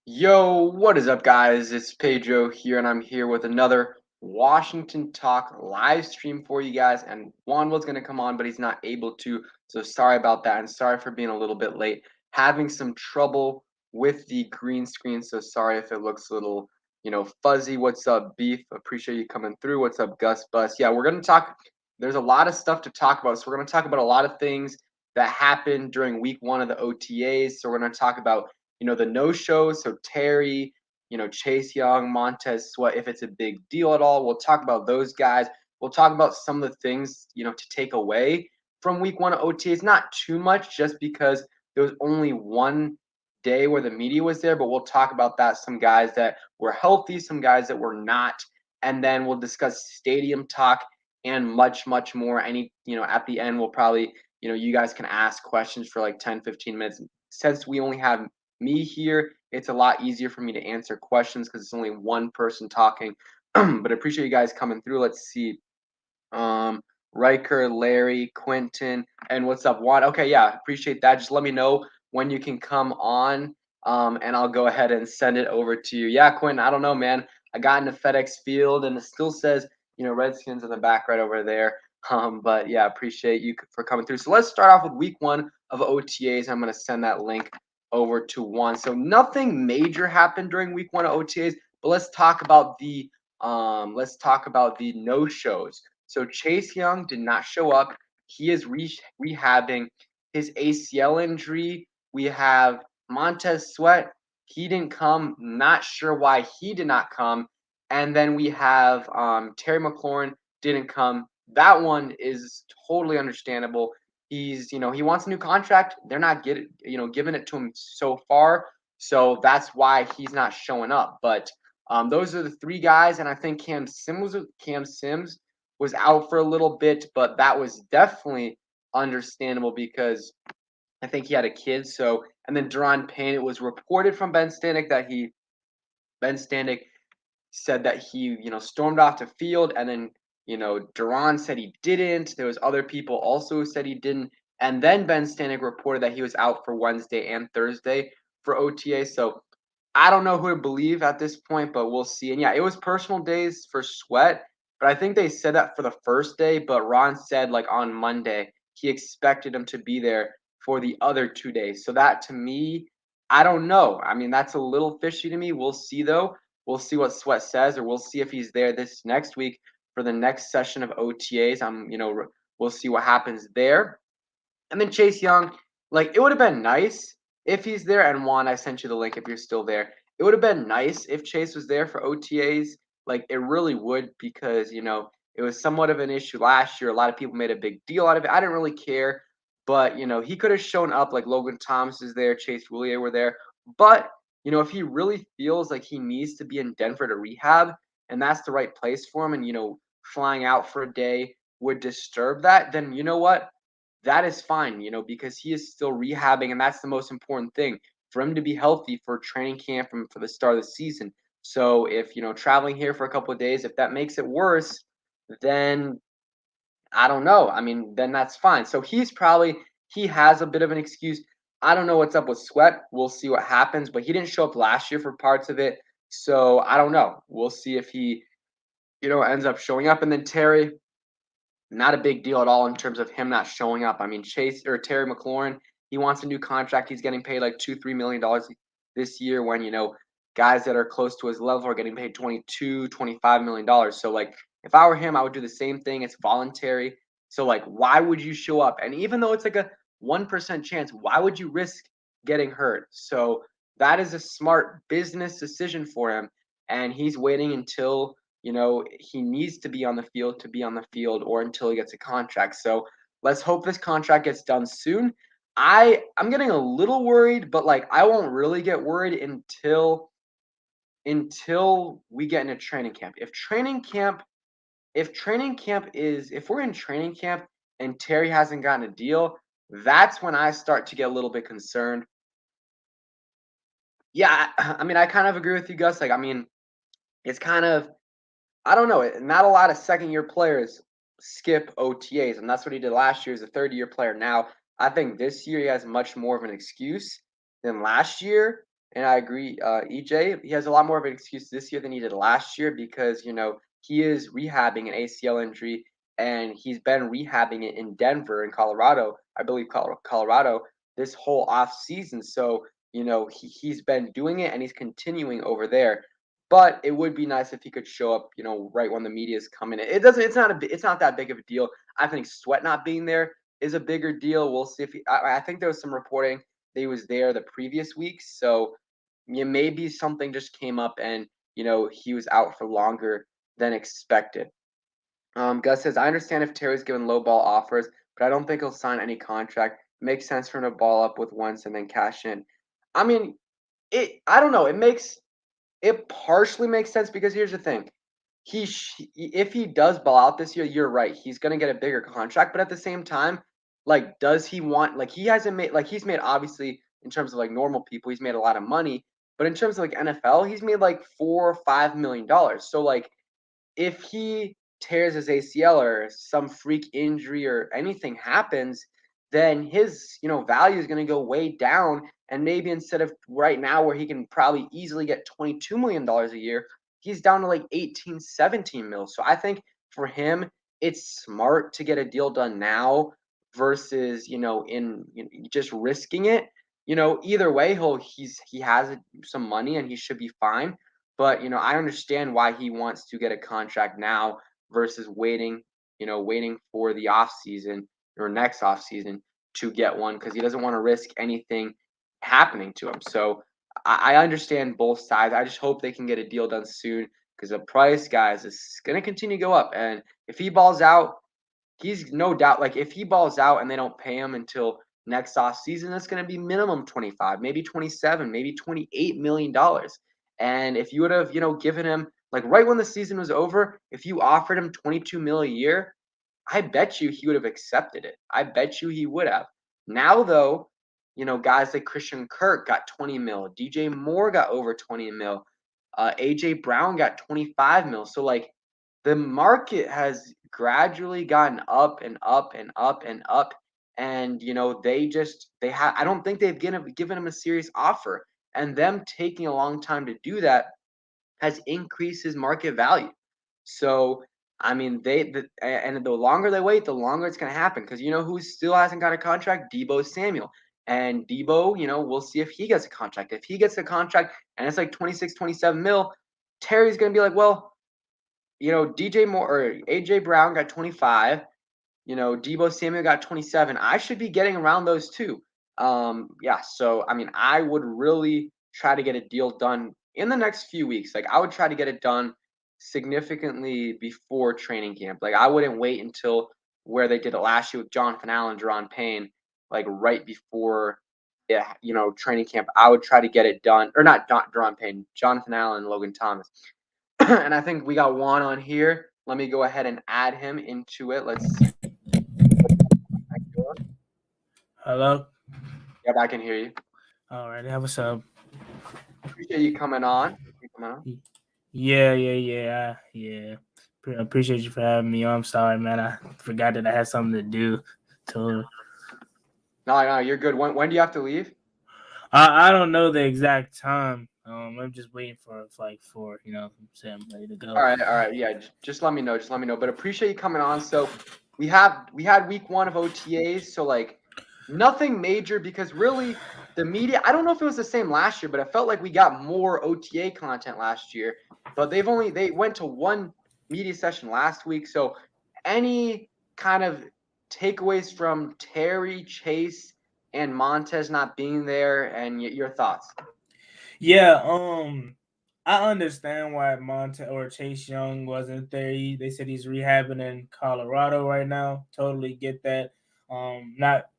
Yo, what is up, guys? It's Pedro here, and I'm here with another Washington Talk live stream for you guys. And Juan was going to come on, but he's not able to. So sorry about that, and sorry for being a little bit late. Having some trouble with the green screen, so sorry if it looks a little, fuzzy. What's up, Beef? Appreciate you coming through. What's up, Gus Bus? Yeah, we're going to talk. There's a lot of stuff to talk about, so we're going to talk about a lot of things that happened during week one of the OTAs. So we're going to talk about the no shows. So Terry, Chase Young, Montez Sweat, if it's a big deal at all. We'll talk about those guys. We'll talk about some of the things, to take away from week one of OTAs. Not too much, just because there was only one day where the media was there, but we'll talk about that. Some guys that were healthy, some guys that were not. And then we'll discuss stadium talk and much, much more. At the end, we'll probably, you guys can ask questions for like 10, 15 minutes. Since we only have me here, it's a lot easier for me to answer questions because it's only one person talking. But I appreciate you guys coming through. Let's see. Um, Riker, Larry, Quentin, and what's up, Juan? Okay, yeah, appreciate that. Just let me know when you can come on, and I'll go ahead and send it over to you. Yeah, Quentin, I don't know, man. I got into FedEx Field, and it still says, Redskins in the back right over there. But yeah, appreciate you for coming through. So let's start off with week one of OTAs. I'm gonna send that link over to Juan. So nothing major happened during week one of OTAs, but let's talk about the no shows. So Chase Young did not show up. He is rehabbing his ACL injury. We have Montez Sweat. He didn't come. Not sure why he did not come. And then we have Terry McLaurin didn't come. That one is totally understandable. He wants a new contract. They're not giving it to him so far. So that's why he's not showing up. But those are the three guys, and I think Cam Sims was out for a little bit, but that was definitely understandable because I think he had a kid. So, and then Duran Payne, it was reported from Ben Stanek said that he, stormed off the field, and then, Duran said he didn't. There was other people also who said he didn't. And then Ben Stanek reported that he was out for Wednesday and Thursday for OTA. So I don't know who to believe at this point, but we'll see. And yeah, it was personal days for Sweat, but I think they said that for the first day. But Ron said like on Monday he expected him to be there for the other 2 days. So that to me, I don't know. I mean, that's a little fishy to me. We'll see though. We'll see what Sweat says, or we'll see if he's there this next week for the next session of OTAs. We'll see what happens there. And then Chase Young, like it would have been nice if he's there. And Juan, I sent you the link if you're still there. It would have been nice if Chase was there for OTAs. Like it really would because it was somewhat of an issue last year. A lot of people made a big deal out of it. I didn't really care, but he could have shown up. Like Logan Thomas is there, Chase Willier were there. But if he really feels like he needs to be in Denver to rehab, and that's the right place for him, and flying out for a day would disturb that, then you know what? That is fine, because he is still rehabbing, and that's the most important thing for him to be healthy for training camp and for the start of the season. So if traveling here for a couple of days, if that makes it worse, then I don't know. I mean, then that's fine. So he has a bit of an excuse. I don't know what's up with Sweat. We'll see what happens, but he didn't show up last year for parts of it. So I don't know. We'll see if he, ends up showing up. And then Terry, not a big deal at all in terms of him not showing up. I mean, Chase or Terry McLaurin, he wants a new contract. He's getting paid like $2-3 million this year when, guys that are close to his level are getting paid $22-25 million. So like if I were him, I would do the same thing. It's voluntary. So like why would you show up? And even though it's like a 1% chance, why would you risk getting hurt? So that is a smart business decision for him. And he's waiting until he needs to be on the field to be on the field or until he gets a contract. So let's hope this contract gets done soon. I'm getting a little worried, but like I won't really get worried until we get into training camp. If we're in training camp and Terry hasn't gotten a deal, that's when I start to get a little bit concerned. Yeah, I mean I kind of agree with you, Gus. Like I mean, it's kind of I don't know. Not a lot of second-year players skip OTAs, and that's what he did last year as a third-year player. Now, I think this year he has much more of an excuse than last year, And I agree. EJ, he has a lot more of an excuse this year than he did last year because, he is rehabbing an ACL injury and he's been rehabbing it in Denver and Colorado, I believe Colorado, this whole off season. So, he's been doing it and he's continuing over there. But it would be nice if he could show up, right when the media is coming in. It's not that big of a deal. I think Sweat not being there is a bigger deal. We'll see if I think there was some reporting that he was there the previous week. So maybe something just came up and, he was out for longer than expected. Gus says, I understand if Terry's given low ball offers, but I don't think he'll sign any contract. It makes sense for him to ball up with once and then cash in. I mean, I don't know. It partially makes sense because here's the thing. If he does ball out this year, you're right. He's gonna get a bigger contract, but at the same time, like, does he want like he hasn't made like he's made obviously in terms of like normal people, he's made a lot of money, but in terms of like NFL, he's made like $4 or $5 million. So like if he tears his ACL or some freak injury or anything happens, then his, value is going to go way down. And maybe instead of right now where he can probably easily get $22 million a year, he's down to like 18, 17 mil. So I think for him, it's smart to get a deal done now versus, just risking it. Either way, he has some money and he should be fine. But, I understand why he wants to get a contract now versus waiting for the off season or next off season to get one because he doesn't want to risk anything happening to him. So I understand both sides. I just hope they can get a deal done soon because the price, guys, is going to continue to go up. And if he balls out, he's no doubt like if he balls out and they don't pay him until next off season, that's going to be minimum 25, maybe 27, maybe $28 million. And if you would have, given him like right when the season was over, if you offered him 22 mil a year, I bet you he would have accepted it. I bet you he would have. Now though, guys like Christian Kirk got 20 mil, DJ Moore got over 20 mil, AJ Brown got 25 mil. So like the market has gradually gotten up and up and up and up. And I don't think they've given him a serious offer. And them taking a long time to do that has increased his market value. So I mean, and the longer they wait, the longer it's going to happen. Because who still hasn't got a contract? Debo Samuel. And Debo, we'll see if he gets a contract. If he gets a contract and it's like 26, 27 mil, Terry's going to be like, well, DJ Moore or AJ Brown got 25. Debo Samuel got 27. I should be getting around those too. Yeah. So I mean, I would really try to get a deal done in the next few weeks. Like I would try to get it done significantly before training camp. Like I wouldn't wait until where they did it last year with Jonathan Allen, Jerron Payne, like right before, yeah, training camp. I would try to get it done, or not Jerron Payne, Jonathan Allen, Logan Thomas. And I think we got Juan on here. Let me go ahead and add him into it. Let's see. Hello? Yep, I can hear you. All right. What's up? Appreciate you coming on. Yeah. Appreciate you for having me. I'm sorry, man. I forgot that I had something to do. Totally. No, you're good. When do you have to leave? I don't know the exact time. I'm just waiting for say I'm ready to go. All right. Yeah, just let me know. But appreciate you coming on. So we had week 1 of OTAs. So like nothing major because really the media. I don't know if it was the same last year, but it felt like we got more OTA content last year. But they went to one media session last week. So any kind of takeaways from Terry, Chase, and Montez not being there, and your thoughts? Yeah, I understand why Monte or Chase Young wasn't there. They said he's rehabbing in Colorado right now. Totally get that. Not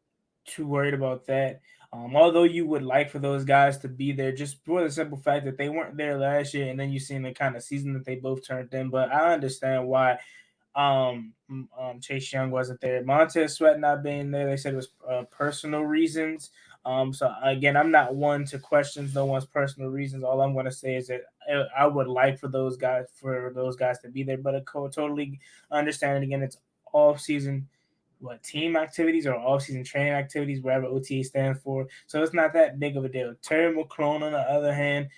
too worried about that. Although you would like for those guys to be there, just for the simple fact that they weren't there last year, and then you seen the kind of season that they both turned in. But I understand why Chase Young wasn't there. Montez Sweat not being there, they said it was personal reasons. So again, I'm not one to question no one's personal reasons. All I'm going to say is that I would like for those guys to be there, but I totally understand it. Again, it's off season. team activities or off-season training activities, wherever OTA stands for. So it's not that big of a deal. Terry McLaurin, on the other hand,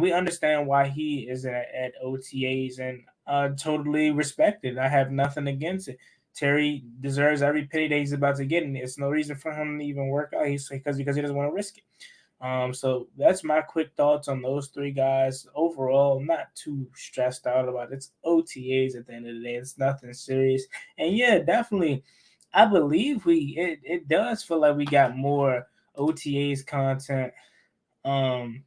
we understand why he is at OTAs and totally respected. I have nothing against it. Terry deserves every penny that he's about to get, and it's no reason for him to even work out. He's because he doesn't want to risk it. So that's my quick thoughts on those three guys. Overall, I'm not too stressed out about it. It's OTAs at the end of the day. It's nothing serious. And yeah, definitely, I believe it does feel like we got more OTAs content um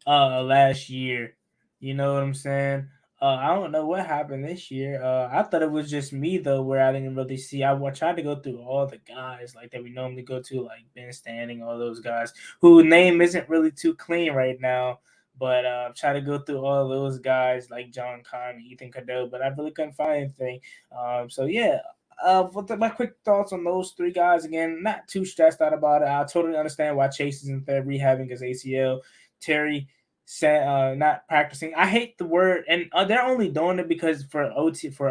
last year. You know what I'm saying? I don't know what happened this year. I thought it was just me though, where I didn't really see. Tried to go through all the guys like that we normally go to, like Ben Standing, all those guys whose name isn't really too clean right now. But try to go through all those guys like John Conn, Ethan Cadeau, but I really couldn't find anything. So yeah. My quick thoughts on those three guys again. Not too stressed out about it. I totally understand why Chase isn't there rehabbing his ACL. Terry not practicing. I hate the word, and they're only doing it because for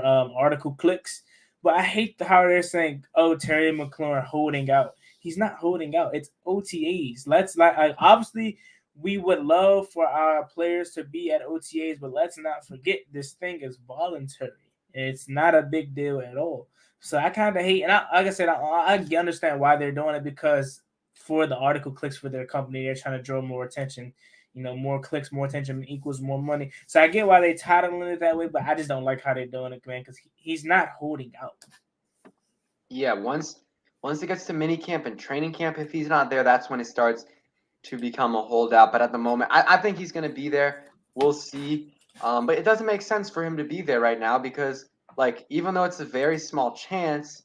article clicks. But I hate how they're saying, "Oh, Terry McLaurin holding out." He's not holding out. It's OTAs. Let's obviously we would love for our players to be at OTAs, but let's not forget this thing is voluntary. It's not a big deal at all. So I kind of hate, and like I said, I understand why they're doing it because for the article clicks for their company, they're trying to draw more attention. More clicks, more attention equals more money. So I get why they titling it that way, but I just don't like how they're doing it, man, because he's not holding out. Yeah, once it gets to mini camp and training camp, if he's not there, that's when it starts to become a holdout. But at the moment, I think he's going to be there. We'll see. But it doesn't make sense for him to be there right now because, like, even though it's a very small chance,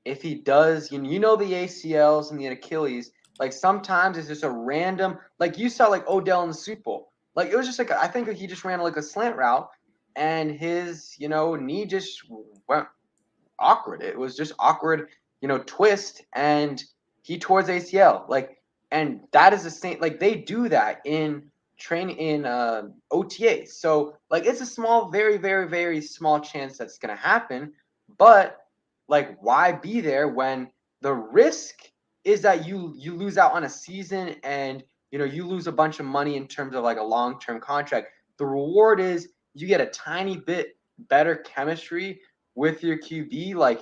if he does, the ACLs and the Achilles, like sometimes it's just a random, like you saw, like Odell in the Super Bowl. Like it was just like I think he just ran like a slant route, and his knee just went awkward. It was just awkward, twist, and he tore his ACL. Like, and that is the same. Like they do that in training in OTAs. So like it's a small, very, very, very small chance that's gonna happen. But like, why be there when the risk is that you lose out on a season and you lose a bunch of money in terms of like a long-term contract. The reward is you get a tiny bit better chemistry with your QB. Like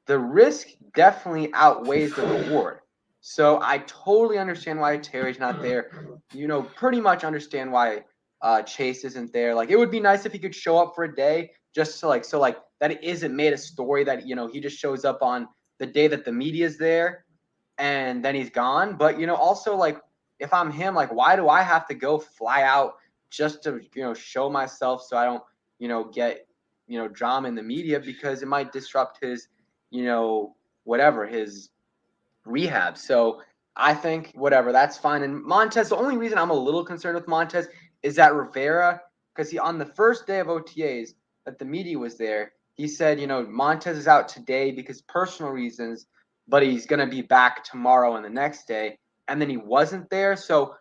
the risk definitely outweighs the reward. So I totally understand why Terry's not there. Pretty much understand why Chase isn't there. Like it would be nice if he could show up for a day just so that it isn't made a story that he just shows up on the day that the media's there and then he's gone. But also like if I'm him, like why do I have to go fly out just to show myself so I don't get drama in the media because it might disrupt his whatever his rehab. So I think whatever, that's fine. And Montez, the only reason I'm a little concerned with Montez is that Rivera, because he on the first day of OTAs that the media was there, he said, Montez is out today because personal reasons, but he's gonna be back tomorrow and the next day. And then he wasn't there. So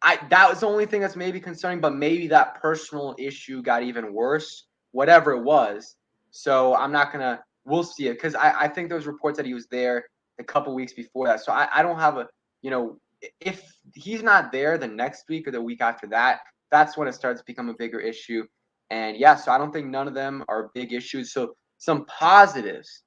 that was the only thing that's maybe concerning, but maybe that personal issue got even worse, whatever it was. So I'm not gonna we'll see it because I think there was reports that he was there a couple weeks before that. So I don't have if he's not there the next week or the week after that, that's when it starts to become a bigger issue. And yeah, so I don't think none of them are big issues. So some positives.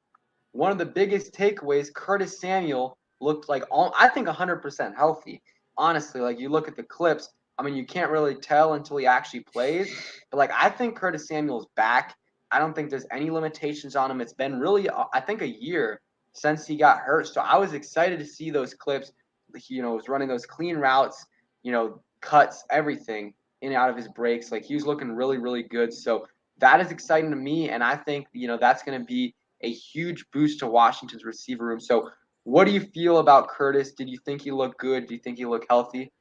One of the biggest takeaways, Curtis Samuel looked like I think 100% healthy. Honestly, like you look at the clips, I mean, you can't really tell until he actually plays. But like I think Curtis Samuel's back. I don't think there's any limitations on him. It's been really, I think, a year since he got hurt. So I was excited to see those clips. He, was running those clean routes, cuts, everything in and out of his breaks. Like he was looking really, really good. So that is exciting to me. And I think, that's going to be a huge boost to Washington's receiver room. So what do you feel about Curtis? Did you think he looked good? Do you think he looked healthy?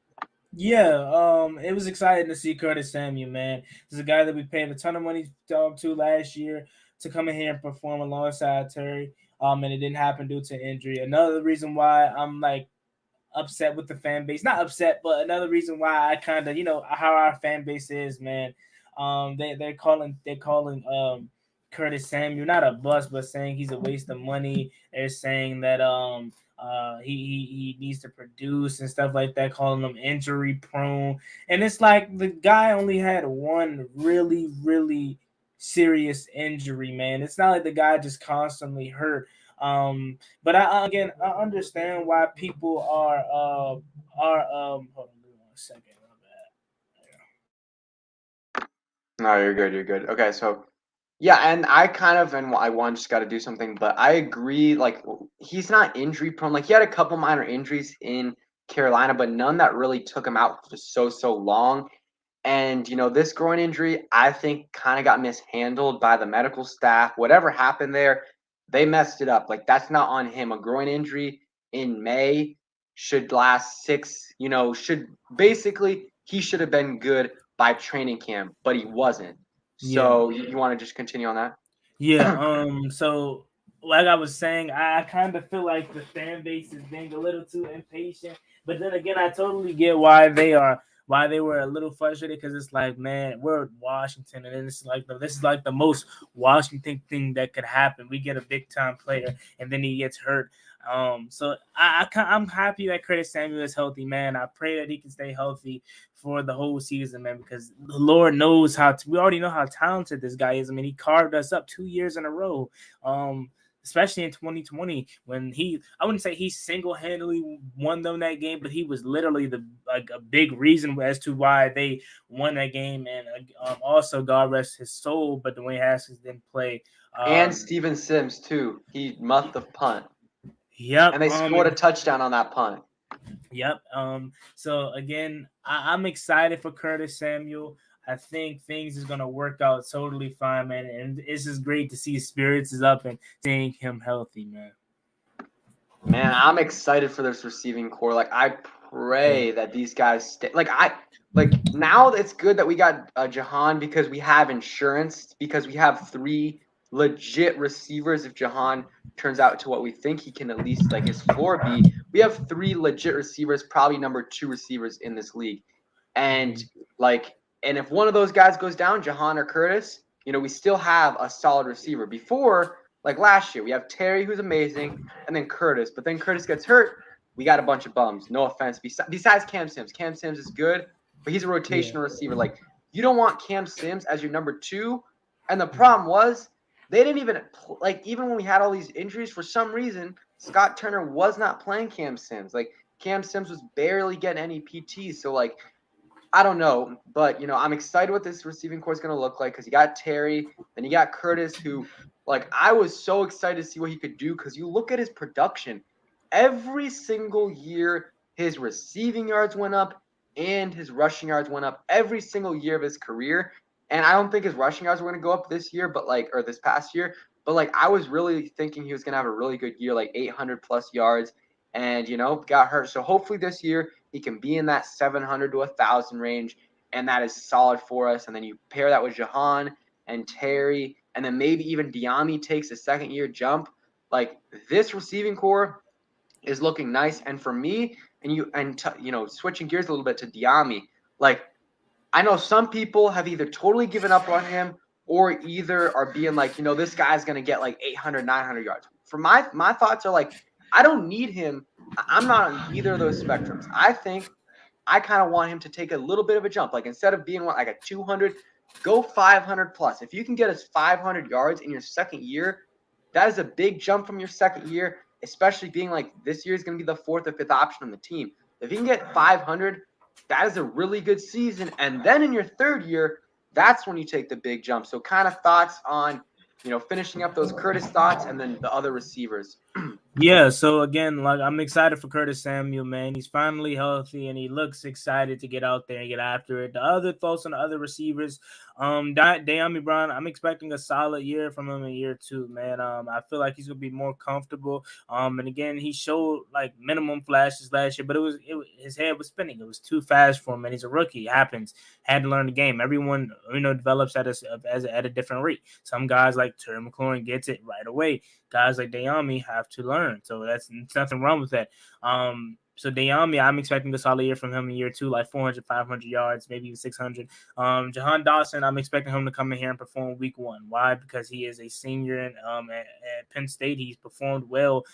Yeah, it was exciting to see Curtis Samuel, man. He's a guy that we paid a ton of money to last year to come in here and perform alongside Terry. And it didn't happen due to injury. Another reason why I'm like upset with the fan base. Not upset, but another reason why I kind of how our fan base is, man. They're calling Curtis Samuel, not a bust, but saying he's a waste of money. They're saying that he needs to produce and stuff like that, calling him injury prone. And it's like the guy only had one really, really serious injury, man. It's not like the guy just constantly hurt. But I understand why people are hold on, give me 1 second. No, you're good. You're good. Okay, so yeah, and I one just got to do something, but I agree. Like he's not injury prone. Like he had a couple minor injuries in Carolina, but none that really took him out for so long. And this groin injury, I think, kind of got mishandled by the medical staff. Whatever happened there, they messed it up. Like that's not on him. A groin injury in May should last six. Should basically he should have been good by training camp, but he wasn't. Yeah. So you want to just continue on that? Yeah. So like I was saying, I kind of feel like the fan base is being a little too impatient. But then again, I totally get why they were a little frustrated, because it's like, man, we're Washington, and this is like the most Washington thing that could happen. We get a big time player, and then he gets hurt. So I'm happy that Curtis Samuel is healthy, man. I pray that he can stay healthy for the whole season, man, because the Lord knows we already know how talented this guy is. I mean, he carved us up 2 years in a row. Especially in 2020, when I wouldn't say he single-handedly won them that game, but he was literally a big reason as to why they won that game. And also, God rest his soul, but Dwayne Haskins didn't play. And Steven Sims too. He muffed the punt. Yep. And they scored a touchdown on that punt. Yep. So again, I'm excited for Curtis Samuel. I think things is gonna work out totally fine, man. And it's just great to see his spirits is up and seeing him healthy, man. Man, I'm excited for this receiving core. Like I pray that these guys stay. Now it's good that we got Jahan, because we have insurance, because we have 3 legit receivers. If Jahan turns out to what we think he can, at least like his floor be, we have 3 legit receivers, probably number 2 receivers in this league. And and if one of those guys goes down, Jahan or Curtis, we still have a solid receiver. Before, like last year, we have Terry, who's amazing, and then Curtis. But then Curtis gets hurt. We got a bunch of bums. No offense. Besides Cam Sims. Cam Sims is good, but he's a rotational receiver. Like, you don't want Cam Sims as your number 2. And the problem was, they didn't even even when we had all these injuries, for some reason, Scott Turner was not playing Cam Sims. Like, Cam Sims was barely getting any PT. So I don't know, but I'm excited what this receiving core is going to look like, because you got Terry, then you got Curtis, who I was so excited to see what he could do, because you look at his production. Every single year, his receiving yards went up and his rushing yards went up every single year of his career. And I don't think his rushing yards were going to go up this year, or this past year. But I was really thinking he was going to have a really good year, 800 plus yards, and got hurt. So hopefully this year he can be in that 700 to 1,000 range, and that is solid for us. And then you pair that with Jahan and Terry, and then maybe even Diami takes a second-year jump. This receiving core is looking nice. And for me, switching gears a little bit to Diami, I know some people have either totally given up on him, or either are being this guy's going to get 800, 900 yards. For my thoughts are I don't need him. I'm not on either of those spectrums. I think I kind of want him to take a little bit of a jump. Instead of being a 200, go 500 plus. If you can get us 500 yards in your second year, that is a big jump from your second year, especially being this year is going to be the 4th or 5th option on the team. If you can get 500, that is a really good season. And then in your third year, that's when you take the big jump. So kind of thoughts on, finishing up those Curtis thoughts and then the other receivers. Yeah, so again, I'm excited for Curtis Samuel, man. He's finally healthy and he looks excited to get out there and get after it. The other thoughts on the other receivers, Diami Brown, I'm expecting a solid year from him in year 2, man. I feel like he's gonna be more comfortable. And again, he showed minimum flashes last year, but his head was spinning. It was too fast for him, and he's a rookie. It happens. Had to learn the game. Everyone develops at a different rate. Some guys like Terry McLaurin gets it right away. Guys like Diami have to learn. So that's nothing wrong with that. So Deyami, I'm expecting a solid year from him in year 2, like 400, 500 yards, maybe even 600. Jahan Dotson, I'm expecting him to come in here and perform week 1. Why? Because he is a senior at Penn State. He's performed well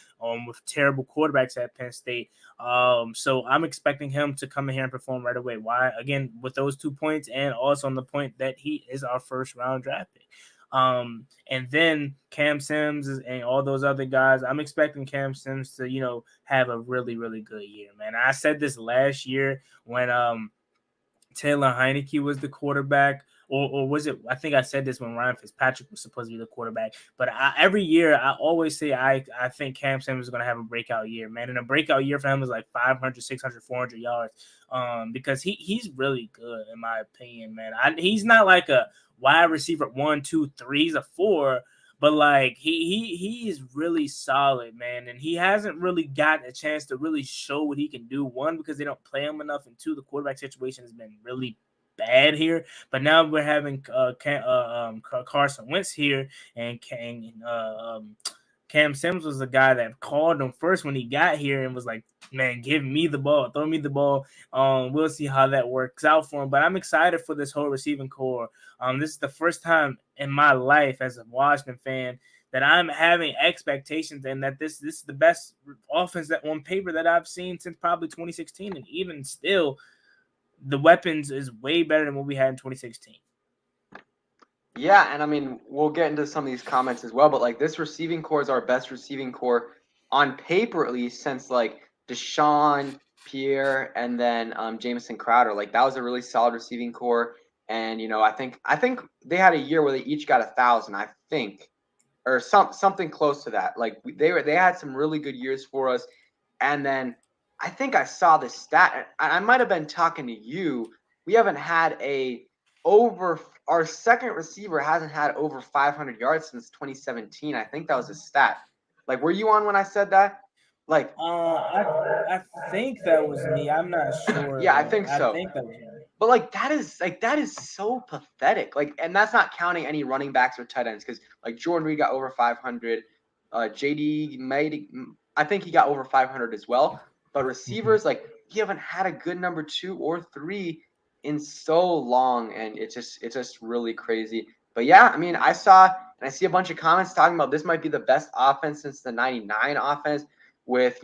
with terrible quarterbacks at Penn State. So I'm expecting him to come in here and perform right away. Why? Again, with those 2 points, and also on the point that he is our first round draft pick. And then Cam Sims and all those other guys, I'm expecting Cam Sims to, have a really, really good year, man. I said this last year when Taylor Heineke was the quarterback, or was it? I think I said this when Ryan Fitzpatrick was supposed to be the quarterback. But every year, I always say I think Cam Sims is going to have a breakout year, man. And a breakout year for him is like 500, 600, 400 yards, because he's really good in my opinion, man. He's not like a wide receiver 1, 2, 3. He's a 4. But like he is really solid, man, and he hasn't really gotten a chance to really show what he can do. 1, because they don't play him enough, and 2, the quarterback situation has been really bad here. But now we're having Carson Wentz here, and Cam Sims was the guy that called him first when he got here and was like, man, give me the ball, throw me the ball. We'll see how that works out for him. But I'm excited for this whole receiving core. This is the first time in my life as a Washington fan that I'm having expectations and that this is the best offense that on paper that I've seen since probably 2016. And even still, the weapons is way better than what we had in 2016. Yeah, and I mean, we'll get into some of these comments as well, but like this receiving core is our best receiving core on paper, at least, since like Deshaun, Pierre, and then Jamison Crowder. Like that was a really solid receiving core, and I think they had a year where they each got 1,000, I think, or something close to that. Like they had some really good years for us, and then I think I saw this stat. I might have been talking to you. We haven't had our second receiver hasn't had over 500 yards since 2017. I think that was a stat. Like, were you on when I said that? Like, I think that was me. I'm not sure yeah, I though. think I so. think that was me. But like that is so pathetic. Like, and that's not counting any running backs or tight ends because like Jordan Reed got over 500. JD made, I think he got over 500 as well. But receivers, like you haven't had a good number 2 or 3 in so long, and it's just really crazy. But yeah, I mean, I see a bunch of comments talking about this might be the best offense since the '99 offense with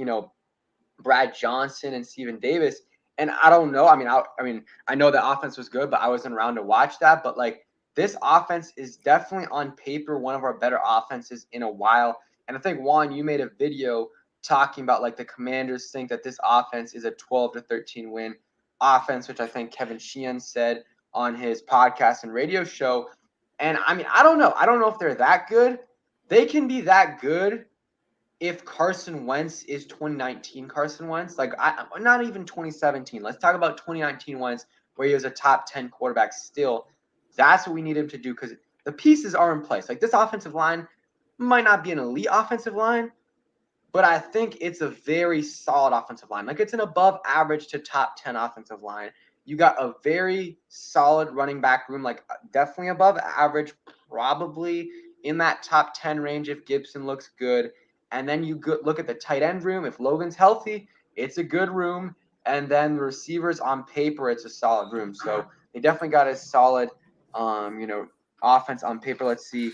Brad Johnson and Steven Davis. And I don't know. I know the offense was good, but I wasn't around to watch that. But like this offense is definitely on paper one of our better offenses in a while. And I think Juan, you made a video talking about like the Commanders think that this offense is a 12-13 win offense, which I think Kevin Sheehan said on his podcast and radio show. And I mean, I don't know. I don't know if they're that good. They can be that good if Carson Wentz is 2019 Carson Wentz, like not even 2017. Let's talk about 2019 Wentz, where he was a top 10 quarterback still. That's what we need him to do because the pieces are in place. Like this offensive line might not be an elite offensive line, but I think it's a very solid offensive line. Like it's an above average to top 10 offensive line. You got a very solid running back room, like definitely above average, probably in that top 10 range if Gibson looks good. And then you look at the tight end room. If Logan's healthy, it's a good room. And then the receivers on paper, it's a solid room. So they definitely got a solid, offense on paper. Let's see.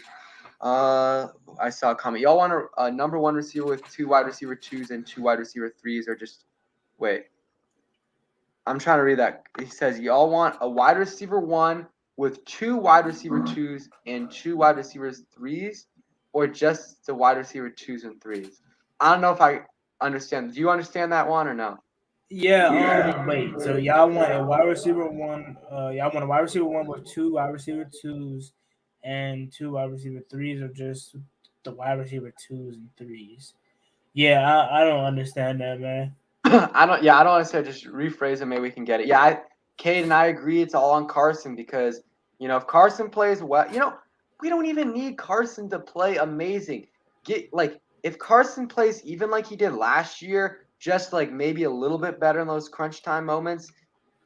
I saw a comment. Y'all want a number 1 receiver with 2 wide receiver 2s and 2 wide receiver 3s, or just wait? I'm trying to read that. He says y'all want a wide receiver 1 with 2 wide receiver 2s and 2 wide receivers 3s, or just the wide receiver 2s and 3s. I don't know if I understand. Do you understand that one or no? Yeah. Wait. So y'all want a wide receiver 1? Y'all want a wide receiver 1 with 2 wide receiver 2s and 2 wide receiver 3s, or just the wide receiver 2s and 3s? Yeah, I don't understand that, man. I don't understand. Just rephrase it. Maybe we can get it. Yeah, Cade and I agree. It's all on Carson because if Carson plays well, we don't even need Carson to play amazing. If Carson plays even like he did last year, just like maybe a little bit better in those crunch time moments.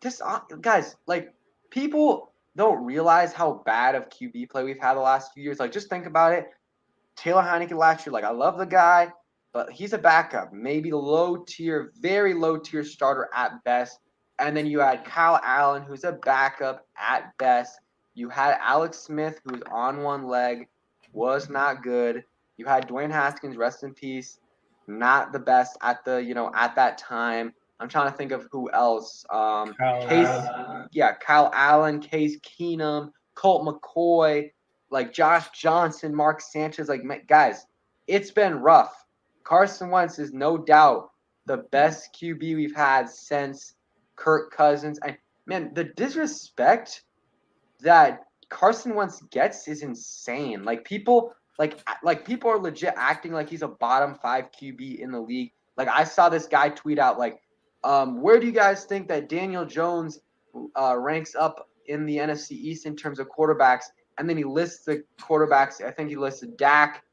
This guys, like people don't realize how bad of QB play we've had the last few years. Like just think about it. Taylor Heineke last year, like I love the guy. but he's a backup, maybe low tier, very low tier starter at best. And then you had Kyle Allen, who's a backup at best. You had Alex Smith, who's on one leg, was not good. You had Dwayne Haskins, rest in peace, not the best at at that time. I'm trying to think of who else. Kyle Allen, Case Keenum, Colt McCoy, like Josh Johnson, Mark Sanchez. Like, guys, it's been rough. Carson Wentz is no doubt the best QB we've had since Kirk Cousins. And man, the disrespect that Carson Wentz gets is insane. Like people are legit acting like he's a bottom 5 QB in the league. Like I saw this guy tweet out like, where do you guys think that Daniel Jones ranks up in the NFC East in terms of quarterbacks? And then he lists the quarterbacks. I think he listed Dak,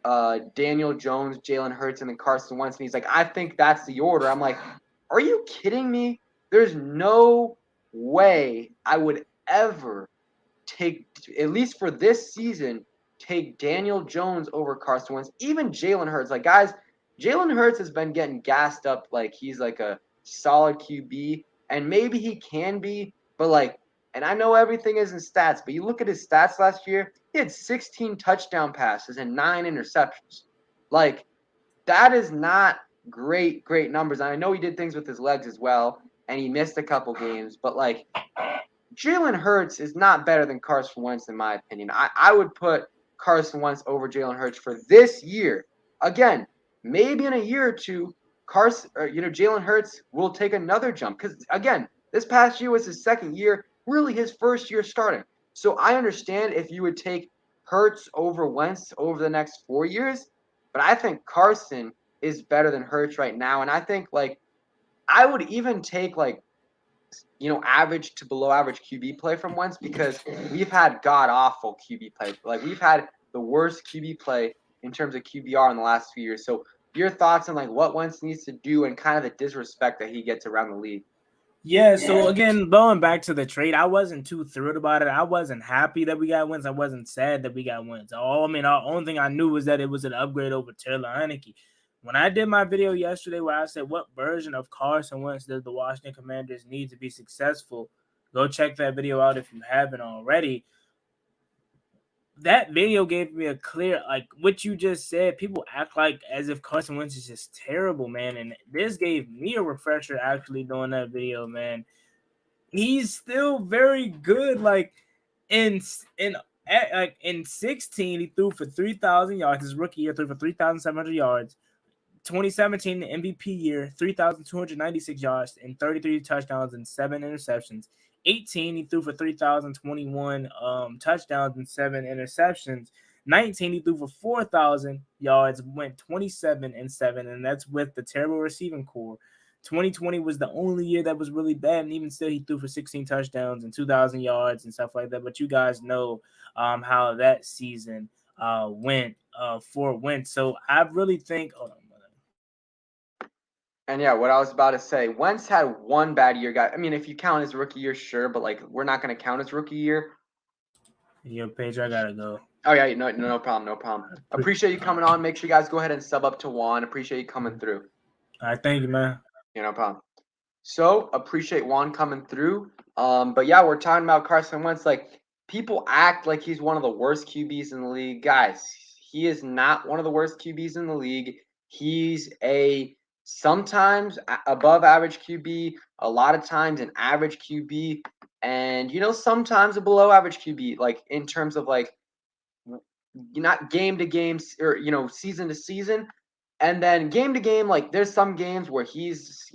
Daniel Jones, Jalen Hurts, and then Carson Wentz. And he's like, I think that's the order. I'm like, are you kidding me? There's no way I would ever take, at least for this season, take Daniel Jones over Carson Wentz, even Jalen Hurts. Like, guys, Jalen Hurts has been getting gassed up like he's like a solid QB, and maybe he can be, but like, and I know everything isn't stats, but you look at his stats last year, he had 16 touchdown passes and 9 interceptions. Like, that is not great numbers. And I know he did things with his legs as well, and he missed a couple games, but like, Jalen Hurts is not better than Carson Wentz, in my opinion. I would put Carson Wentz over Jalen Hurts for this year. Again, maybe in a year or two, Jalen Hurts will take another jump. Because again, this past year was his second year, really his first year starting. So I understand if you would take Hurts over Wentz over the next 4 years, but I think Carson is better than Hurts right now. And I think like I would even take like average to below average QB play from Wentz because we've had god awful QB play. Like we've had the worst QB play in terms of QBR in the last few years. So your thoughts on like what Wentz needs to do and kind of the disrespect that he gets around the league? Yeah, so again, going back to the trade, I wasn't too thrilled about it. I wasn't happy that we got Wentz. I wasn't sad that we got Wentz. The only thing I knew was that it was an upgrade over Taylor Heinicke. When I did my video yesterday where I said what version of Carson Wentz does the Washington Commanders need to be successful, go check that video out if you haven't already. That video gave me a clear, like what you just said. People act like as if Carson Wentz is just terrible, man. And this gave me a refresher actually doing that video, man. He's still very good. Like in 16, he threw for 3,000 yards. His rookie year threw for 3,700 yards. 2017, the MVP year, 3,296 yards and 33 touchdowns and 7 interceptions. 18, he threw for 3,021 touchdowns and 7 interceptions. 19, he threw for 4,000 yards, went 27 and 7, and that's with the terrible receiving core. 2020 was the only year that was really bad, and even still, he threw for 16 touchdowns and 2,000 yards and stuff like that. But you guys know how that season went for Wentz. So I really think. And yeah, what I was about to say, Wentz had one bad year, guy. I mean, if you count his rookie year, sure, but like we're not going to count his rookie year. Your page, I gotta go. Oh yeah, no problem. Appreciate you coming on. Make sure you guys go ahead and sub up to Juan. Appreciate you coming through. All right, thank you, man. Yeah, no problem. So appreciate Juan coming through. But yeah, we're talking about Carson Wentz. Like people act like he's one of the worst QBs in the league, guys. He is not one of the worst QBs in the league. He's a sometimes above average QB, a lot of times an average QB, and sometimes a below average QB. Like in terms of like not game to game or season to season, and then game to game. Like there's some games where he's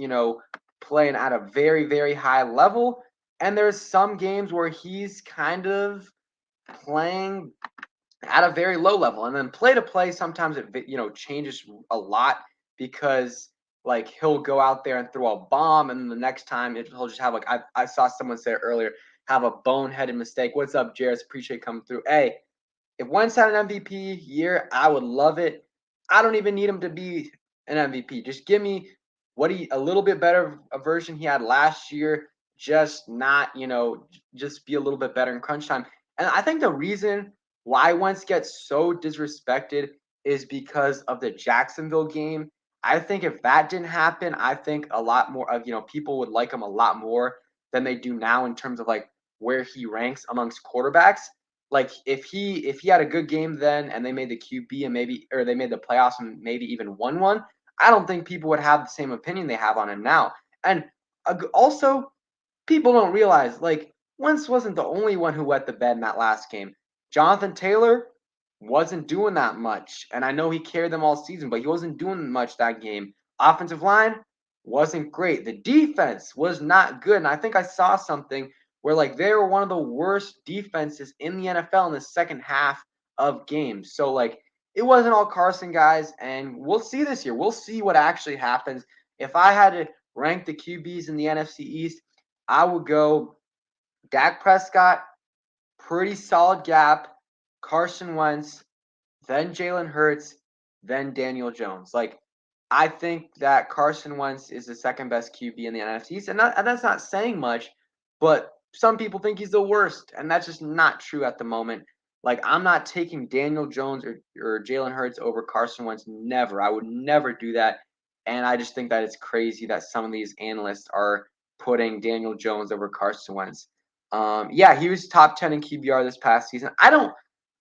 playing at a very, very high level. And there's some games where he's kind of playing at a very low level. And then play to play, sometimes it, changes a lot because like he'll go out there and throw a bomb. And then the next time he'll just have like, I saw someone say it earlier, have a boneheaded mistake. What's up, Jairus? Appreciate coming through. Hey, if Wentz had an MVP year, I would love it. I don't even need him to be an MVP. Just give me a little bit better a version he had last year, just not, just be a little bit better in crunch time. And I think the reason why Wentz gets so disrespected is because of the Jacksonville game. I think if that didn't happen, I think a lot more of people would like him a lot more than they do now in terms of like where he ranks amongst quarterbacks. Like if he had a good game then and they made the QB and maybe or they made the playoffs and maybe even won one, I don't think people would have the same opinion they have on him now. And also, people don't realize like Wentz wasn't the only one who wet the bed in that last game. Jonathan Taylor wasn't doing that much, and I know he carried them all season, but he wasn't doing much that game. Offensive line wasn't great. The defense was not good, and I think I saw something where like they were one of the worst defenses in the NFL in the second half of games. So like it wasn't all Carson guys, and we'll see this year. We'll see what actually happens. If I had to rank the QBs in the NFC East, I would go Dak Prescott, pretty solid gap, Carson Wentz, then Jalen Hurts, then Daniel Jones. Like, I think that Carson Wentz is the second best QB in the NFC East, and that's not saying much, but some people think he's the worst, and that's just not true at the moment. Like, I'm not taking Daniel Jones or Jalen Hurts over Carson Wentz. Never. I would never do that. And I just think that it's crazy that some of these analysts are putting Daniel Jones over Carson Wentz. Yeah, he was top 10 in QBR this past season.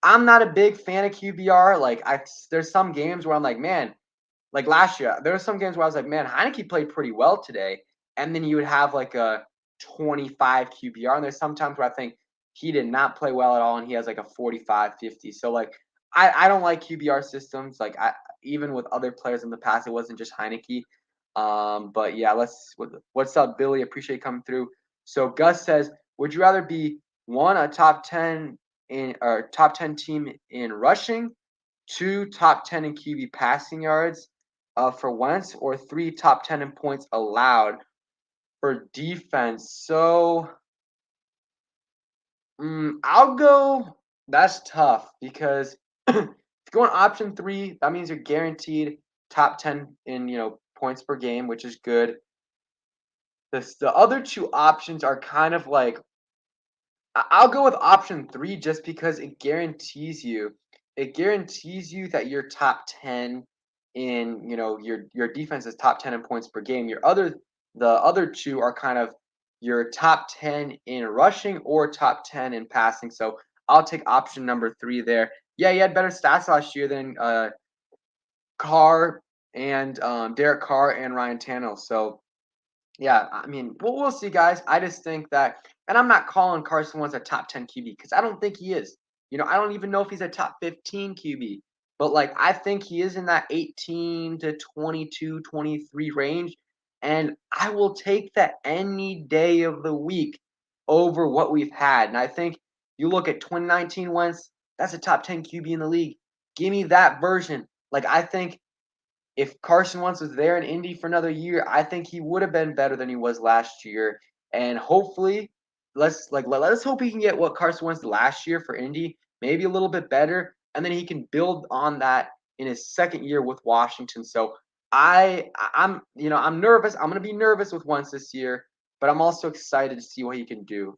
I'm not a big fan of QBR. Like there's some games where I'm like, man, like last year, there were some games where I was like, man, Heineke played pretty well today. And then you would have like a 25 QBR. And there's sometimes where I think he did not play well at all and he has like a 45, 50. So like I don't like QBR systems. Like even with other players in the past, it wasn't just Heineke. But yeah, what's up, Billy? Appreciate you coming through. So Gus says, would you rather be one, a top 10 team in rushing, two top 10 in QB passing yards for Wentz, or three top 10 in points allowed for defense? So I'll go. That's tough because if you go on option three, that means you're guaranteed top 10 in points per game, which is good. The other two options are kind of like I'll go with option three just because it guarantees you that you're top 10 in, your defense is top 10 in points per game. The other two are kind of your top 10 in rushing or top 10 in passing. So I'll take option number three there. Yeah, he had better stats last year than Carr and Derek Carr and Ryan Tannehill. So yeah, I mean, we'll see, guys. I just think that, and I'm not calling Carson Wentz a top 10 QB because I don't think he is. I don't even know if he's a top 15 QB, but like I think he is in that 18 to 22, 23 range, and I will take that any day of the week over what we've had. And I think you look at 2019 Wentz, that's a top 10 QB in the league. Give me that version. Like I think if Carson Wentz was there in Indy for another year, I think he would have been better than he was last year. And hopefully, let's hope he can get what Carson Wentz last year for Indy, maybe a little bit better, and then he can build on that in his second year with Washington. So I'm nervous. I'm gonna be nervous with Wentz this year, but I'm also excited to see what he can do.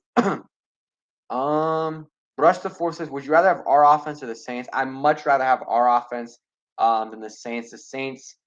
Brush the Force says, would you rather have our offense or the Saints? I'd much rather have our offense than the Saints. The Saints,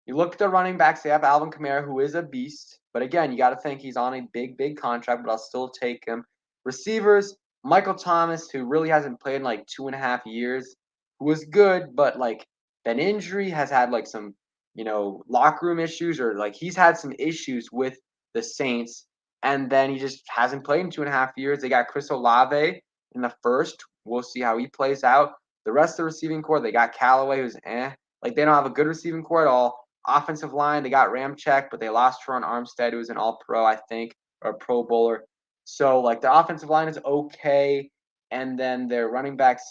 you look at the running backs, they have Alvin Kamara, who is a beast. But again, you got to think he's on a big, big contract, but I'll still take him. Receivers, Michael Thomas, who really hasn't played in like 2.5 years, who was good, but like been injury, has had like some, locker room issues, or like he's had some issues with the Saints. And then he just hasn't played in 2.5 years. They got Chris Olave in the first. We'll see how he plays out. The rest of the receiving core, they got Callaway, who's Like, they don't have a good receiving core at all. Offensive line, they got Ramczyk, but they lost Teron Armstead, who was an all-pro, I think, or a pro bowler. So, like, the offensive line is okay. And then their running backs,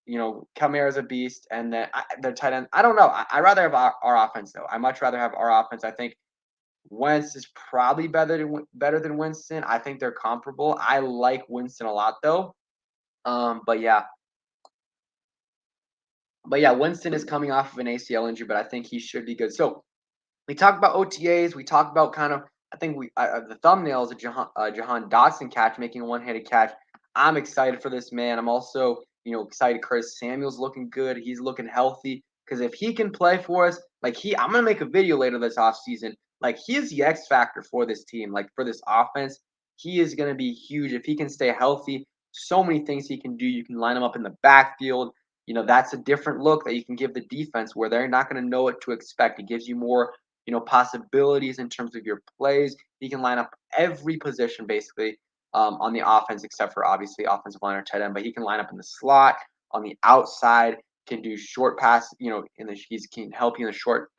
Kamara's a beast. And then their tight end, I don't know. I'd rather have our offense, though. I much rather have our offense. I think Wentz is probably better than Winston. I think they're comparable. I like Winston a lot though. But yeah, Winston is coming off of an ACL injury, but I think he should be good. So we talked about OTAs. We talked about kind of I think the thumbnails of Jahan Dotson catch, making a one-handed catch. I'm excited for this man. I'm also excited. Curtis Samuel's looking good. He's looking healthy. Because if he can play for us, like I'm gonna make a video later this offseason. Like he is the X factor for this team, like for this offense. He is gonna be huge if he can stay healthy. So many things he can do. You can line him up in the backfield. That's a different look that you can give the defense where they're not going to know what to expect. It gives you more, possibilities in terms of your plays. He can line up every position basically on the offense, except for obviously offensive line or tight end. But he can line up in the slot, on the outside, can do short pass. He can help you in the short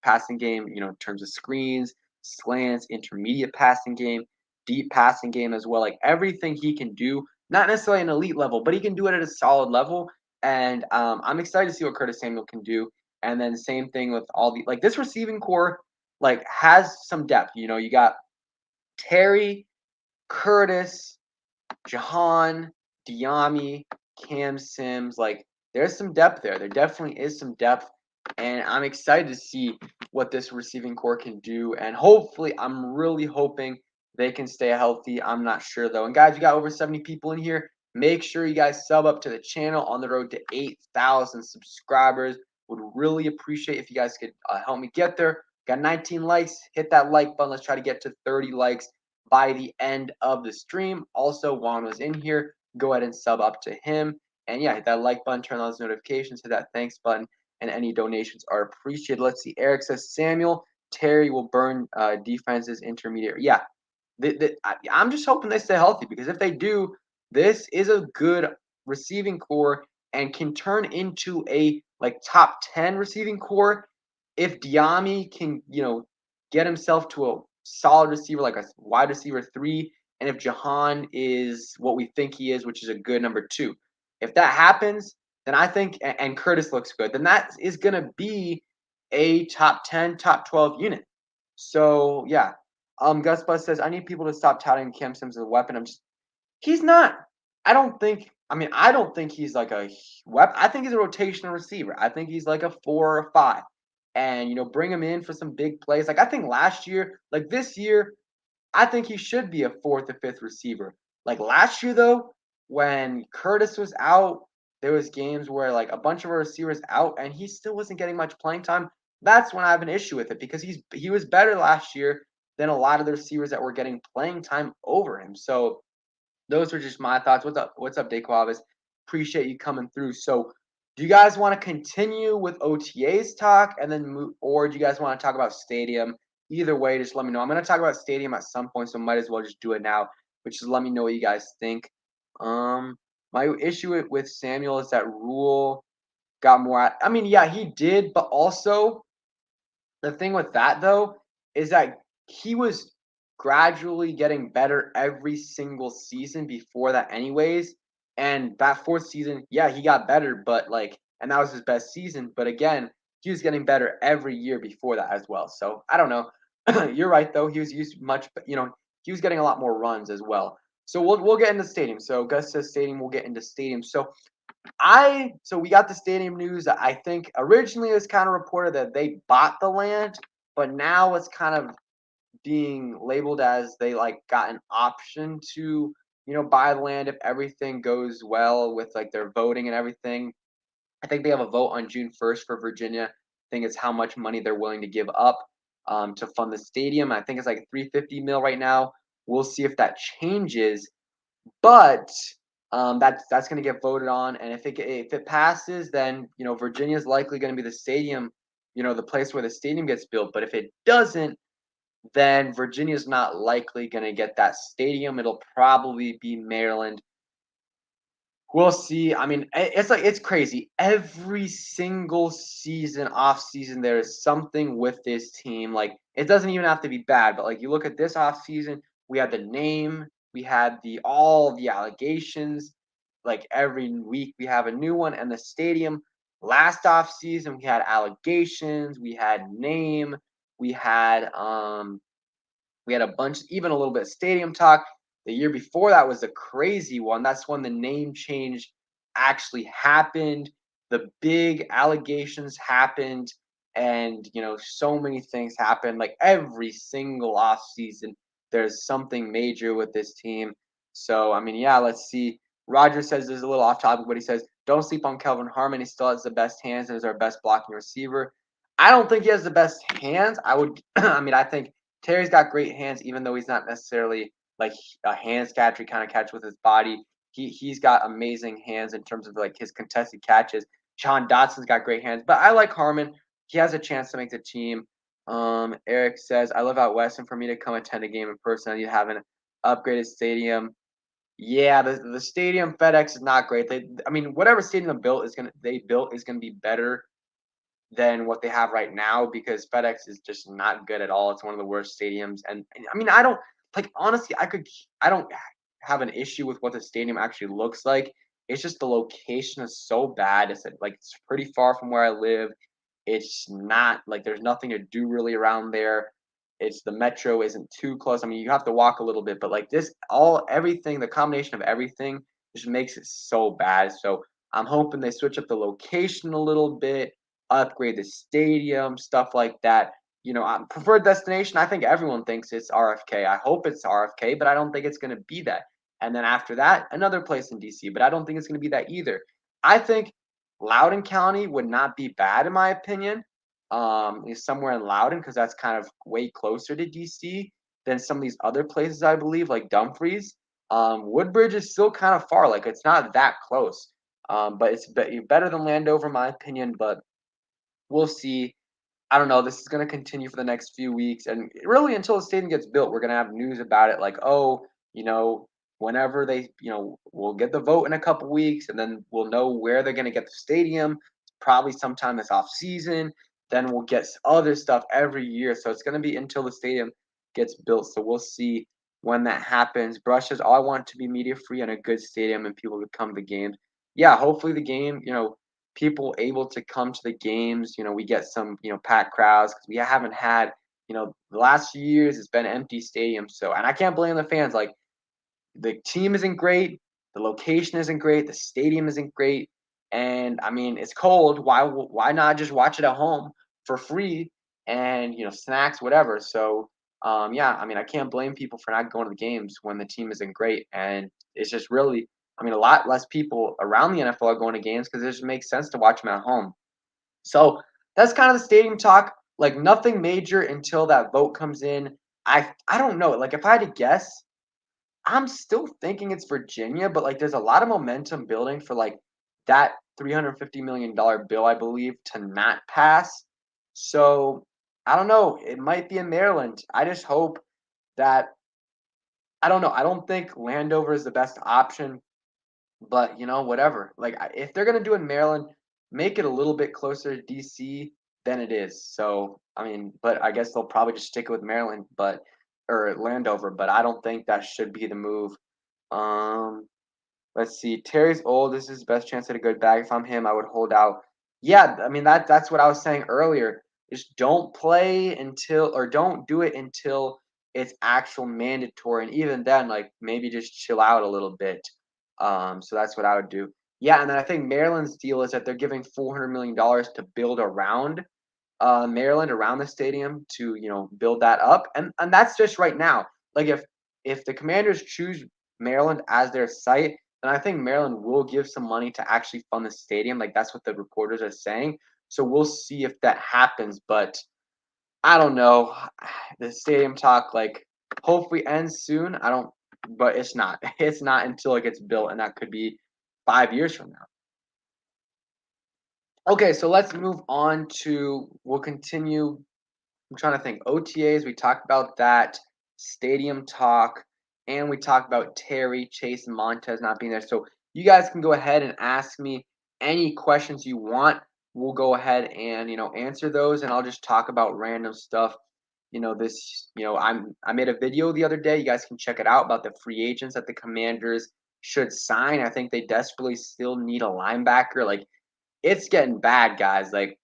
passing game. In terms of screens, slants, intermediate passing game, deep passing game as well. Like everything he can do, not necessarily an elite level, but he can do it at a solid level. And I'm excited to see what Curtis Samuel can do. And then same thing with all the this receiving core has some depth. You got Terry, Curtis, Jahan, Diami, Cam Sims. There's some depth there. There definitely is some depth. And I'm excited to see what this receiving core can do. And hopefully, I'm really hoping they can stay healthy. I'm not sure though. And guys, we got over 70 people in here. Make sure you guys sub up to the channel on the road to 8,000 subscribers. Would really appreciate if you guys could help me get there. Got 19 likes. Hit that like button. Let's try to get to 30 likes by the end of the stream. Also, Juan was in here. Go ahead and sub up to him. And yeah, hit that like button, turn on those notifications, hit that thanks button, and any donations are appreciated. Let's see. Eric says Samuel Terry will burn defenses intermediate. Yeah, I'm just hoping they stay healthy because if they do, this is a good receiving core and can turn into a top 10 receiving core if Diami can get himself to a solid receiver like a wide receiver 3, and if Jahan is what we think he is, which is a good number 2. If that happens, then I think and Curtis looks good, then that is going to be a top 10, top 12 unit. So yeah, Gus Bus says I need people to stop touting Cam Sims as a weapon. He's not. I don't think. I don't think he's like a weapon. I think he's a rotational receiver. I think he's like a 4 or 5, and bring him in for some big plays. I think last year, this year, I think he should be a 4th or 5th receiver. Last year though, when Curtis was out, there was games where a bunch of our receivers out, and he still wasn't getting much playing time. That's when I have an issue with it because he was better last year than a lot of the receivers that were getting playing time over him. So those were just my thoughts. What's up? What's up, Daquavis? Appreciate you coming through. So, do you guys want to continue with OTAs talk and then move, or do you guys want to talk about stadium? Either way, just let me know. I'm going to talk about stadium at some point, so might as well just do it now. But just let me know what you guys think. My issue with Samuel is that Rule got more. Yeah, he did, but also the thing with that though is that he was gradually getting better every single season before that anyways. And that 4th season, yeah, he got better, but and that was his best season. But again, he was getting better every year before that as well. So I don't know. You're right though. He was used much, he was getting a lot more runs as well. So we'll get into stadium. So Gus says stadium. We'll get into stadium. So we got the stadium news. I think originally it was kind of reported that they bought the land, but now it's kind of being labeled as they got an option to buy the land if everything goes well with their voting and everything. I think they have a vote on June 1st for Virginia. I think it's how much money they're willing to give up to fund the stadium. I think it's 350 mil right now. We'll see if that changes, but that's going to get voted on, and if it passes, then Virginia is likely going to be the stadium, the place where the stadium gets built. But if it doesn't, then Virginia's not likely going to get that stadium. It'll probably be Maryland. We'll see. It's crazy. Every single season, off season, there is something with this team. It doesn't even have to be bad, but you look at this off season, we had the name, we had all the allegations. Every week we have a new one, and the stadium. Last off season, we had allegations, we had name, we had a bunch, even a little bit of stadium talk. The year before that was a crazy one. That's when the name change actually happened. The big allegations happened, and so many things happened. Every single off season, there's something major with this team. So yeah, let's see. Roger says this is a little off topic, but he says Don't sleep on Kelvin Harmon. He still has the best hands and is our best blocking receiver. I don't think he has the best hands. I would, I mean, I think Terry's got great hands, even though he's not necessarily like a hands catcher. He kind of catch with his body. He's got amazing hands in terms of like his contested catches. Jahan Dotson's got great hands, but I like Harmon. He has a chance to make the team. Eric says, I live out west, and for me to come attend a game in person, I need to have an upgraded stadium. Yeah, the stadium FedEx is not great. I mean, whatever stadium they built is gonna be better than what they have right now because FedEx is just not good at all. It's one of the worst stadiums, and I mean, I don't like honestly. I don't have an issue with what the stadium actually looks like. It's just the location is so bad. It's pretty far from where I live. It's not like there's nothing to do really around there. It's the metro isn't too close. I mean, you have to walk a little bit, but like everything, the combination of everything just makes it so bad. So I'm hoping they switch up the location a little bit, upgrade the stadium, stuff like that. Preferred destination. I think everyone thinks it's RFK. I hope it's RFK, but I don't think it's going to be that. And then after that, another place in DC, but I don't think it's going to be that either. I think Loudoun County would not be bad in my opinion. Is somewhere in Loudoun because that's kind of way closer to DC than some of these other places I believe, like Dumfries. Woodbridge is still kind of far, like it's not that close. But it's better than Landover in my opinion. But we'll see. I don't know. This is going to continue for the next few weeks, and really until the stadium gets built, we're going to have news about it. Like, oh, whenever we'll get the vote in a couple weeks, and then we'll know where they're going to get the stadium. Probably sometime this off season. Then we'll get other stuff every year. So it's going to be until the stadium gets built. So we'll see when that happens. Brush says, "Oh, I want it to be media free and a good stadium, and people to come to the games." Yeah, hopefully the game, people able to come to the games. We get some, packed crowds because we haven't had, the last few years it's been empty stadiums. So, and I can't blame the fans. Like the team isn't great, the location isn't great, the stadium isn't great, and I mean it's cold. Why not just watch it at home for free and snacks, whatever. So, yeah, I mean I can't blame people for not going to the games when the team isn't great, and it's just really I mean, a lot less people around the NFL are going to games because it just makes sense to watch them at home. So that's kind of the stadium talk. Like nothing major until that vote comes in. I don't know. Like if I had to guess, I'm still thinking it's Virginia, but like there's a lot of momentum building for like that $350 million bill, I believe, to not pass. So I don't know. It might be in Maryland. I just hope that I don't know. I don't think Landover is the best option. But, whatever. Like, if they're gonna do it in Maryland, make it a little bit closer to DC than it is. So, I mean, but I guess they'll probably just stick it with Maryland, or Landover. But I don't think that should be the move. Um, let's see. Terry's old. This is his best chance at a good bag. If I'm him, I would hold out. Yeah, I mean that's what I was saying earlier. Just don't play until, or don't do it until it's actual mandatory, and even then, like maybe just chill out a little bit. So that's what I would do. Yeah, and then I think Maryland's deal is that they're giving $400 million to build around Maryland, around the stadium to build that up, and that's just right now. Like if the Commanders choose Maryland as their site, then I think Maryland will give some money to actually fund the stadium. Like that's what the reporters are saying. So we'll see if that happens, but I don't know. The stadium talk like hopefully ends soon. I don't, but it's not. It's not until it gets built, and that could be 5 years from now. Okay, so let's move on to. We'll continue. I'm trying to think. OTAs. We talked about that. Stadium talk, and we talked about Terry, Chase, and Montez not being there. So you guys can go ahead and ask me any questions you want. We'll go ahead and answer those, and I'll just talk about random stuff. I made a video the other day. You guys can check it out about the free agents that the Commanders should sign. I think they desperately still need a linebacker. Like it's getting bad, guys. Like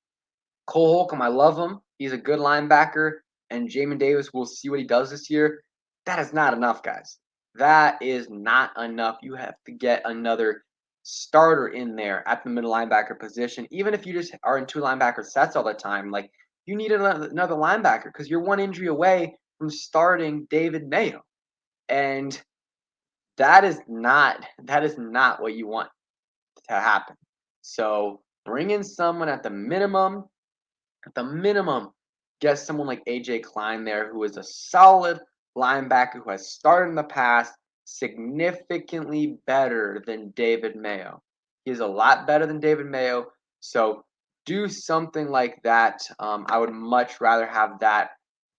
Cole Holcomb, I love him. He's a good linebacker. And Jamin Davis, we'll see what he does this year. That is not enough, guys. That is not enough. You have to get another starter in there at the middle linebacker position. Even if you just are in two linebacker sets all the time, like you need another linebacker because you're one injury away from starting David Mayo. And that is not what you want to happen. So bring in someone at the minimum, get someone like AJ Klein there, who is a solid linebacker who has started in the past, significantly better than David Mayo. He is a lot better than David Mayo. So do something like that. I would much rather have that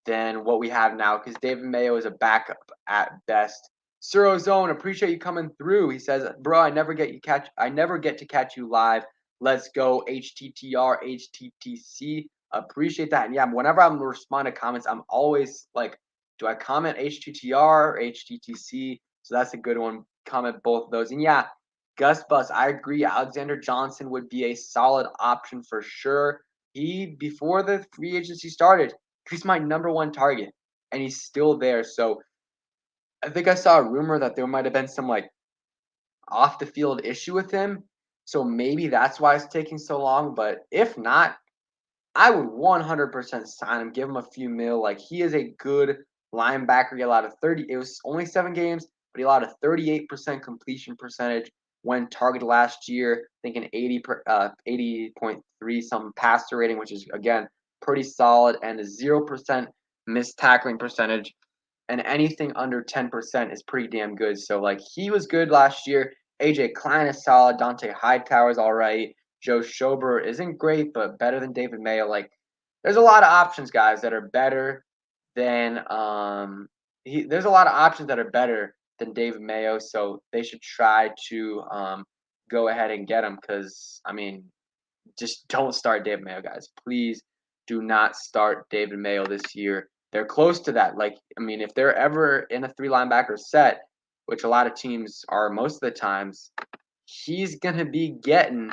than what we have now because David Mayo is a backup at best. Suro Zone, appreciate you coming through. He says, "Bro, I never get to catch you live. Let's go HTTR, HTTC. Appreciate that." And yeah, whenever I'm responding to comments, I'm always like, do I comment HTTR or HTTC? So that's a good one. Comment both of those. And yeah, Gus Bus, I agree. Alexander Johnson would be a solid option for sure. Before the free agency started, he's my number one target, and he's still there. So I think I saw a rumor that there might have been some like off the field issue with him. So maybe that's why it's taking so long. But if not, I would 100% sign him, give him a few mil. Like he is a good linebacker. He allowed a 30. It was only 7 games, but he allowed a 38% completion percentage when targeted last year. I think an 80.3 some passer rating, which is again pretty solid, and a 0% missed tackling percentage. And anything under 10% is pretty damn good. So like he was good last year. AJ Klein is solid. Dante Hightower is all right. Joe Schober isn't great, but better than David Mayo. Like, there's a lot of options, guys, that are better than there's a lot of options that are better than David Mayo. So they should try to go ahead and get him because I mean, just don't start David Mayo, guys. Please do not start David Mayo this year. They're close to that. Like, I mean, if they're ever in a 3 linebacker set, which a lot of teams are most of the times, he's gonna be getting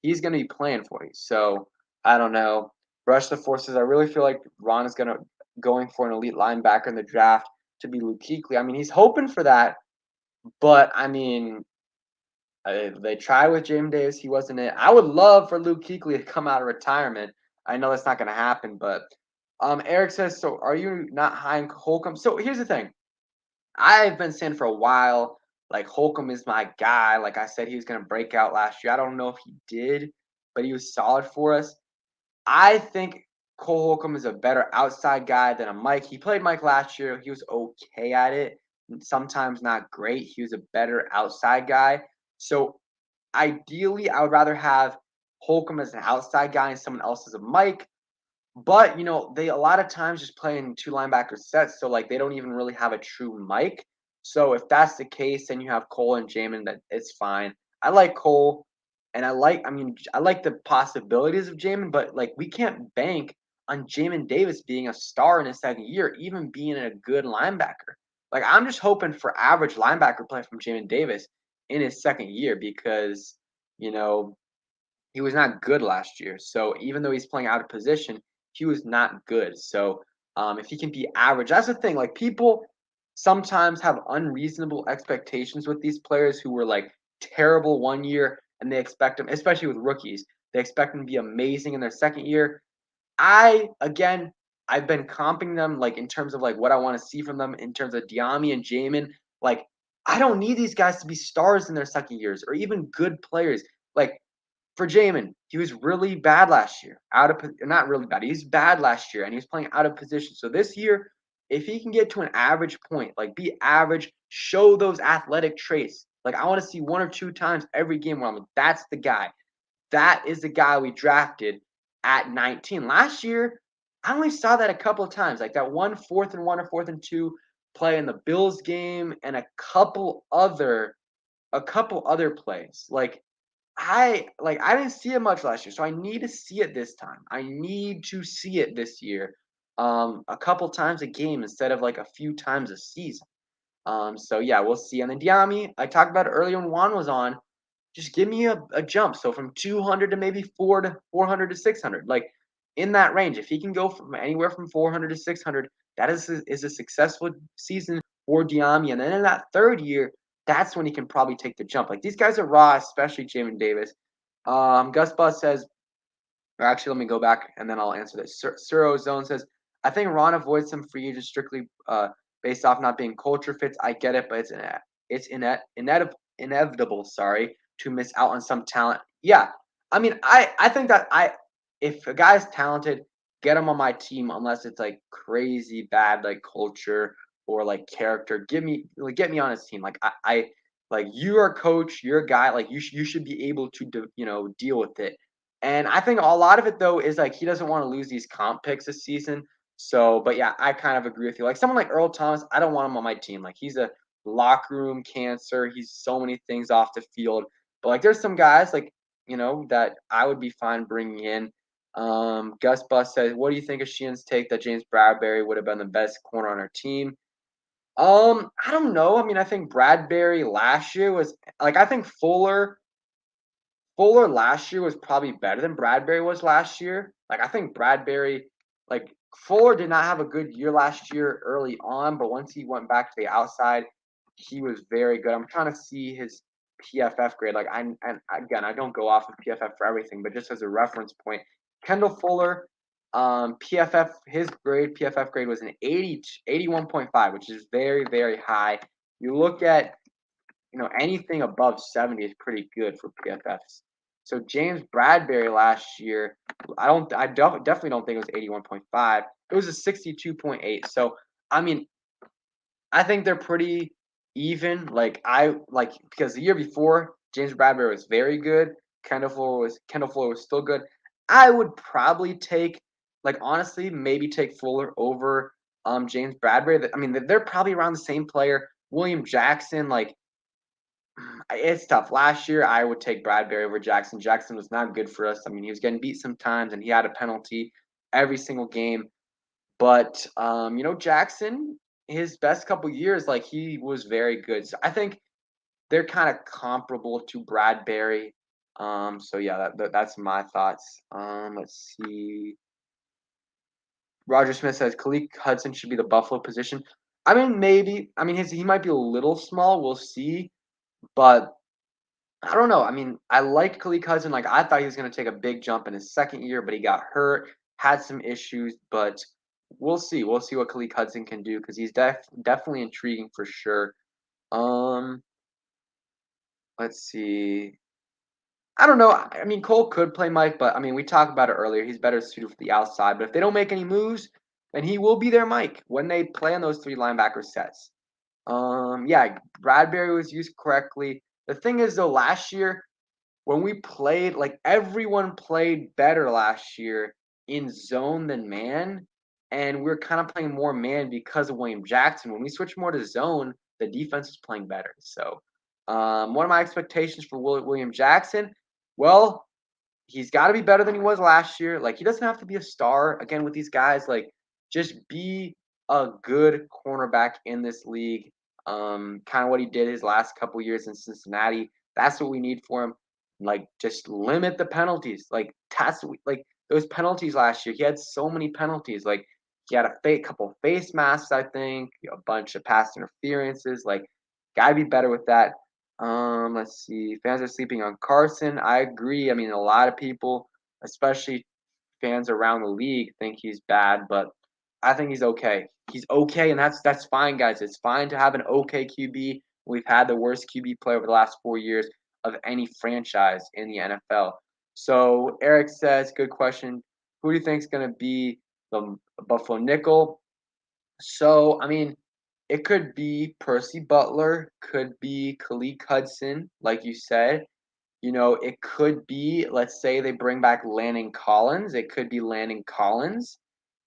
he's going to be playing for you. So I don't know. Rush the forces. I really feel like Ron is going for an elite linebacker in the draft to be Luke Kuechly. I mean, he's hoping for that, but I mean, they tried with Jamin Davis. He wasn't it. I would love for Luke Kuechly to come out of retirement. I know that's not going to happen, but Eric says, so are you not high in Holcomb? So here's the thing. I've been saying for a while, like Holcomb is my guy. Like I said, he was going to break out last year. I don't know if he did, but he was solid for us. I think Cole Holcomb is a better outside guy than a Mike. He played Mike last year. He was okay at it. Sometimes not great. He was a better outside guy. So ideally, I would rather have Holcomb as an outside guy and someone else as a Mike. But they a lot of times just play in 2 linebacker sets, so like they don't even really have a true Mike. So if that's the case, then you have Cole and Jamin. That it's fine. I like Cole, and I like the possibilities of Jamin, but like we can't bank on Jamin Davis being a star in his second year, even being a good linebacker. Like I'm just hoping for average linebacker play from Jamin Davis in his second year because you know he was not good last year. So even though he's playing out of position, he was not good. So if he can be average, that's the thing. Like people sometimes have unreasonable expectations with these players who were like terrible one year and they expect them, especially with rookies, they expect them to be amazing in their second year. I've been comping them like in terms of like what I want to see from them in terms of Diami and Jamin. Like I don't need these guys to be stars in their second years or even good players. Like for Jamin, he was really bad last year. Not really bad. He's bad last year, and he was playing out of position. So this year, if he can get to an average point, like be average, show those athletic traits. Like I want to see 1 or 2 times every game where I'm like, that's the guy. That is the guy we drafted at 19. Last year, I only saw that a couple of times, like that 1 4th and 1 or 4th and 2 play in the Bills game, and a couple other plays. I didn't see it much last year, so I need to see it this time. I need to see it this year, a couple times a game instead of like a few times a season. So yeah, we'll see. And then Diami, I talked about it earlier when Juan was on. Just give me a jump. So from 200 to maybe 400 to 600, like in that range. If he can go from anywhere from 400 to 600, that is a successful season for Diami. And then in that third year, that's when he can probably take the jump. Like these guys are raw, especially Jamin Davis. Gus Bus says, or actually, let me go back and then I'll answer this. Suro Zone says, I think Ron avoids some free agents strictly based off not being culture fits. I get it, but it's inevitable. Sorry, to miss out on some talent. Yeah, I mean, I think that if a guy's talented, get him on my team unless it's like crazy bad like culture or like character. Get me on his team. I like you are a coach, you're a guy, like you should be able to deal with it. And I think a lot of it though is like he doesn't want to lose these comp picks this season. So, but yeah, I kind of agree with you. Like someone like Earl Thomas, I don't want him on my team. Like he's a locker room cancer. He's so many things off the field. But like there's some guys like that I would be fine bringing in. Gus Bus says, "What do you think of Sheehan's take that James Bradbury would have been the best corner on our team?" I don't know. I mean, I think Bradbury last year was like I think Fuller last year was probably better than Bradbury was last year. Like I think Bradbury, like Fuller did not have a good year last year early on, but once he went back to the outside, he was very good. I'm trying to see his PFF grade. Like and again, I don't go off of PFF for everything, but just as a reference point, Kendall Fuller, PFF his grade PFF grade was an 81.5, which is very very high. You look at anything above 70 is pretty good for PFFs. So James Bradbury last year, definitely don't think it was 81.5. It was a 62.8. So I mean, I think they're pretty even. Because the year before James Bradbury was very good. Kendall Fuller was still good. I would probably take honestly maybe take Fuller over James Bradbury. I mean they're probably around the same player. William Jackson it's tough. Last year, I would take Bradbury over Jackson. Jackson was not good for us. I mean, he was getting beat sometimes, and he had a penalty every single game. But Jackson, his best couple years, like he was very good. So I think they're kind of comparable to Bradbury. So yeah, that's my thoughts. Let's see. Roger Smith says Khalid Hudson should be the Buffalo position. I mean, maybe. I mean, he might be a little small. We'll see. But I don't know. I mean, I like Khalid Hudson. Like, I thought he was going to take a big jump in his second year, but he got hurt, had some issues. But we'll see. We'll see what Khalid Hudson can do because he's definitely intriguing for sure. Um, let's see. I don't know. I mean, Cole could play Mike, but I mean, we talked about it earlier. He's better suited for the outside. But if they don't make any moves, then he will be their Mike when they play on those three linebacker sets. Yeah, Bradbury was used correctly. The thing is, though, last year when we played, like everyone played better last year in zone than man, and we are kind of playing more man because of William Jackson. When we switched more to zone, the defense was playing better. So, what are my expectations for William Jackson? Well, he's got to be better than he was last year. Like he doesn't have to be a star again with these guys. Like just be a good cornerback in this league. Kind of what he did his last couple years in Cincinnati. That's what we need for him. Like just limit the penalties. Like those penalties last year. He had so many penalties. Like he had a fake couple face masks, I think, a bunch of pass interferences. Like gotta be better with that. Let's see. Fans are sleeping on Carson. I agree. I mean, a lot of people, especially fans around the league, think he's bad, but I think he's okay. He's okay, and that's fine, guys. It's fine to have an okay QB. We've had the worst QB play over the last 4 years of any franchise in the NFL. So Eric says, good question. Who do you think is going to be the Buffalo nickel? So, I mean, it could be Percy Butler, could be Khalid Hudson, like you said. It could be, let's say they bring back Landon Collins. It could be Landon Collins.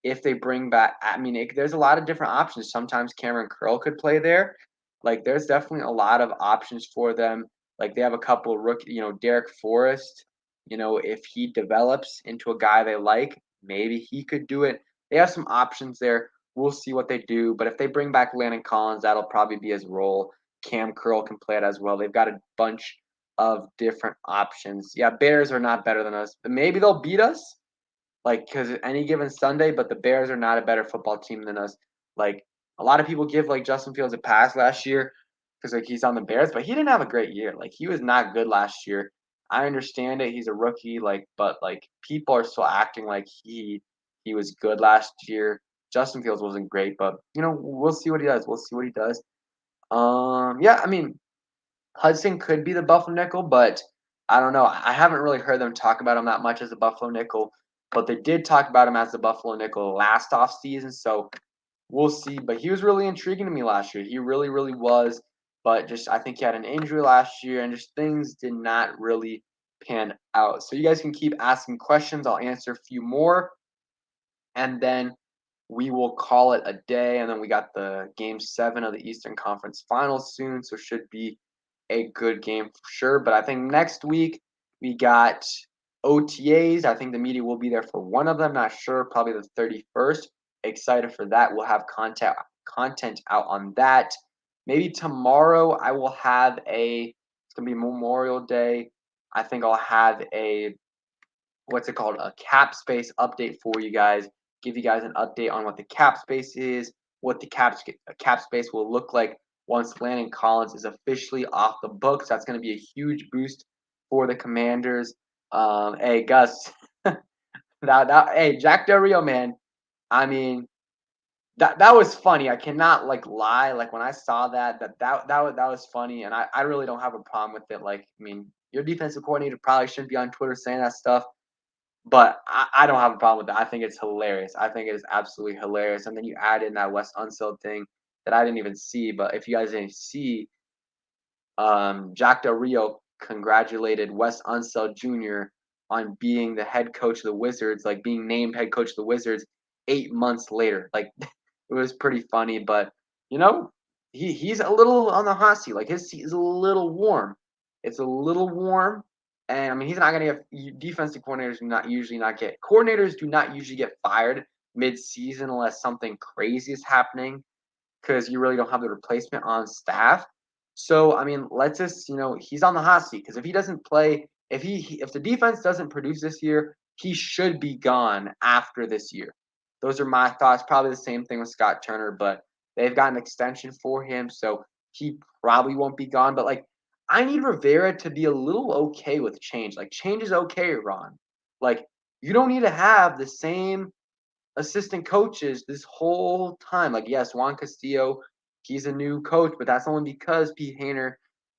If they bring back, I mean, there's a lot of different options. Sometimes Cameron Curl could play there. Like, there's definitely a lot of options for them. Like, they have a couple of rookie, Derek Forrest. If he develops into a guy they like, maybe he could do it. They have some options there. We'll see what they do. But if they bring back Landon Collins, that'll probably be his role. Cam Curl can play it as well. They've got a bunch of different options. Yeah, Bears are not better than us. Maybe they'll beat us, like because any given Sunday. But the Bears are not a better football team than us. Like a lot of people give like Justin Fields a pass last year because like he's on the Bears, but he didn't have a great year. Like he was not good last year. I understand it. He's a rookie, but people are still acting like he was good last year. Justin Fields wasn't great, but we'll see what he does. We'll see what he does. Yeah, I mean Hudson could be the Buffalo nickel, but I don't know. I haven't really heard them talk about him that much as a Buffalo nickel, but they did talk about him as the Buffalo nickel last offseason. So we'll see. But he was really intriguing to me last year. He really, really was. But just I think he had an injury last year, and just things did not really pan out. So you guys can keep asking questions. I'll answer a few more, and then we will call it a day. And then we got the game 7 of the Eastern Conference Finals soon, so should be a good game for sure. But I think next week we got OTAs. I think the media will be there for one of them. Not sure, probably the 31st. Excited for that. We'll have content out on that. Maybe tomorrow I will have it's gonna be Memorial Day. I think I'll have a what's it called? A cap space update for you guys. Give you guys an update on what the cap space is, what the cap space will look like once Landon Collins is officially off the books. That's going to be a huge boost for the Commanders. Hey Gus, hey Jack Del Rio, man. I mean, that was funny. I cannot like lie. Like when I saw that was funny, and I really don't have a problem with it. Like, I mean, your defensive coordinator probably shouldn't be on Twitter saying that stuff, but I don't have a problem with that. I think it's hilarious. I think it is absolutely hilarious. And then you add in that Wes Unseld thing that I didn't even see. But if you guys didn't see, Jack Del Rio congratulated Wes Unseld Jr. on being the head coach of the Wizards, like being named head coach of the Wizards 8 months later. Like it was pretty funny, but you know, he's a little on the hot seat. Like his seat is a little warm. It's a little warm, and I mean he's not gonna get defensive coordinators do not usually get fired mid-season unless something crazy is happening because you really don't have the replacement on staff. So I mean, let's just he's on the hot seat because if he doesn't play, if the defense doesn't produce this year, he should be gone after this year. Those are my thoughts. Probably the same thing with Scott Turner, but they've got an extension for him, so he probably won't be gone. But like, I need Rivera to be a little okay with change. Like, change is okay, Ron. Like, you don't need to have the same assistant coaches this whole time. Like, yes, Juan Castillo, he's a new coach, but that's only because Pete Hainer,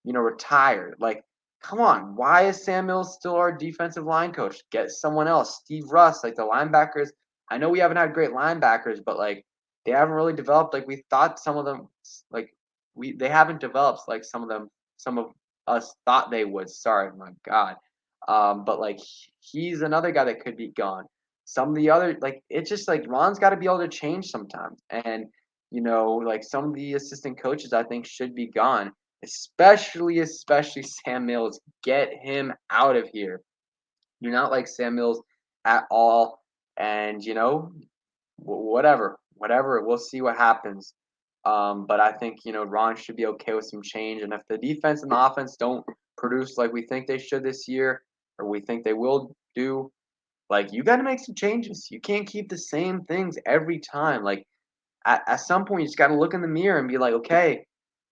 retired. Like, come on, why is Sam Mills still our defensive line coach? Get someone else. Steve Russ, like the linebackers. I know we haven't had great linebackers, but like they haven't really developed like we thought some of them like they haven't developed like some of us thought they would. Sorry, my God. But like he's another guy that could be gone. Some of the other like it's just like Ron's got to be able to change sometimes, and like some of the assistant coaches I think should be gone, especially Sam Mills. Get him out of here. Do not like Sam Mills at all, and whatever. We'll see what happens. But I think Ron should be okay with some change, and if the defense and the offense don't produce like we think they should this year, or we think they will do, like, you got to make some changes. You can't keep the same things every time. Like, at some point, you just got to look in the mirror and be like, okay,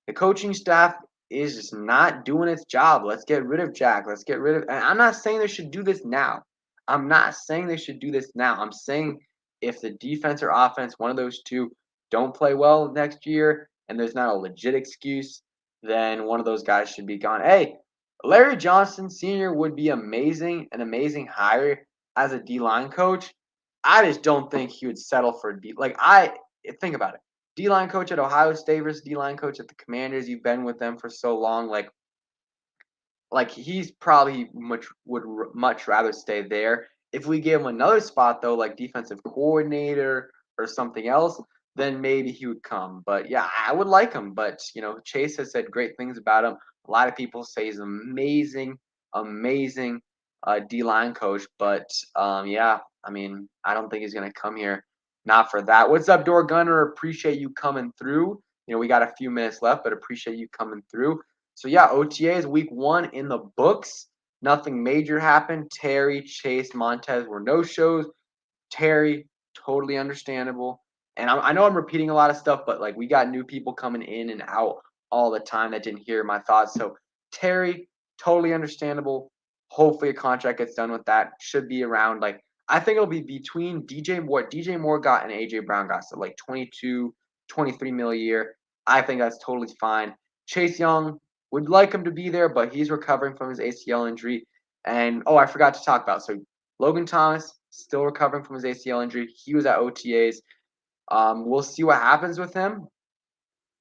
the coaching staff is just not doing its job. Let's get rid of Jack. Let's get rid of. And I'm not saying they should do this now. I'm not saying they should do this now. I'm saying if the defense or offense, one of those two, don't play well next year, and there's not a legit excuse, then one of those guys should be gone. Hey, Larry Johnson Sr. would be an amazing hire as a D line coach. I just don't think he would settle for D. Like think about it. D line coach at Ohio State versus D line coach at the Commanders. You've been with them for so long. Like he's probably much rather stay there. If we give him another spot though, like defensive coordinator or something else, then maybe he would come. But yeah, I would like him. But Chase has said great things about him. A lot of people say he's amazing D line coach. But yeah, I mean, I don't think he's gonna come here. Not for that. What's up, Door Gunner? Appreciate you coming through. We got a few minutes left, but appreciate you coming through. So yeah, OTAs week 1 in the books. Nothing major happened. Terry, Chase, Montez were no shows. Terry, totally understandable. And I know I'm repeating a lot of stuff, but like we got new people coming in and out all the time that didn't hear my thoughts. So Terry, totally understandable. Hopefully a contract gets done with that. Should be around like I think it'll be between what DJ Moore got and AJ Brown got. So like 22, 23 mil a year. I think that's totally fine. Chase Young, would like him to be there, but he's recovering from his ACL injury. And I forgot to talk about, so Logan Thomas still recovering from his ACL injury. He was at OTAs. We'll see what happens with him.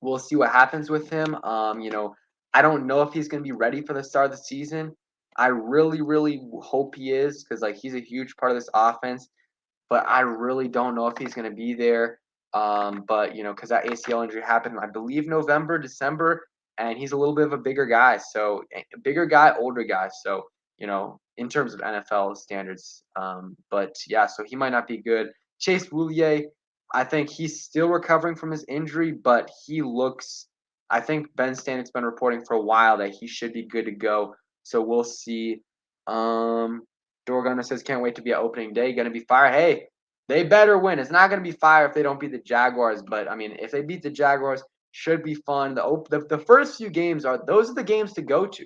We'll see what happens with him. I don't know if he's going to be ready for the start of the season. I really, really hope he is, because like he's a huge part of this offense. But I really don't know if he's going to be there. But because that ACL injury happened, I believe November, December, and he's a little bit of a bigger guy. So a bigger guy, older guy. So in terms of NFL standards. But yeah, so he might not be good. Chase Boulier, I think he's still recovering from his injury, but he looks. I think Ben Stannick's been reporting for a while that he should be good to go. So we'll see. Dorgana says, can't wait to be at opening day. Going to be fire. Hey, they better win. It's not going to be fire if they don't beat the Jaguars. But, I mean, if they beat the Jaguars, should be fun. The first few games those are the games to go to.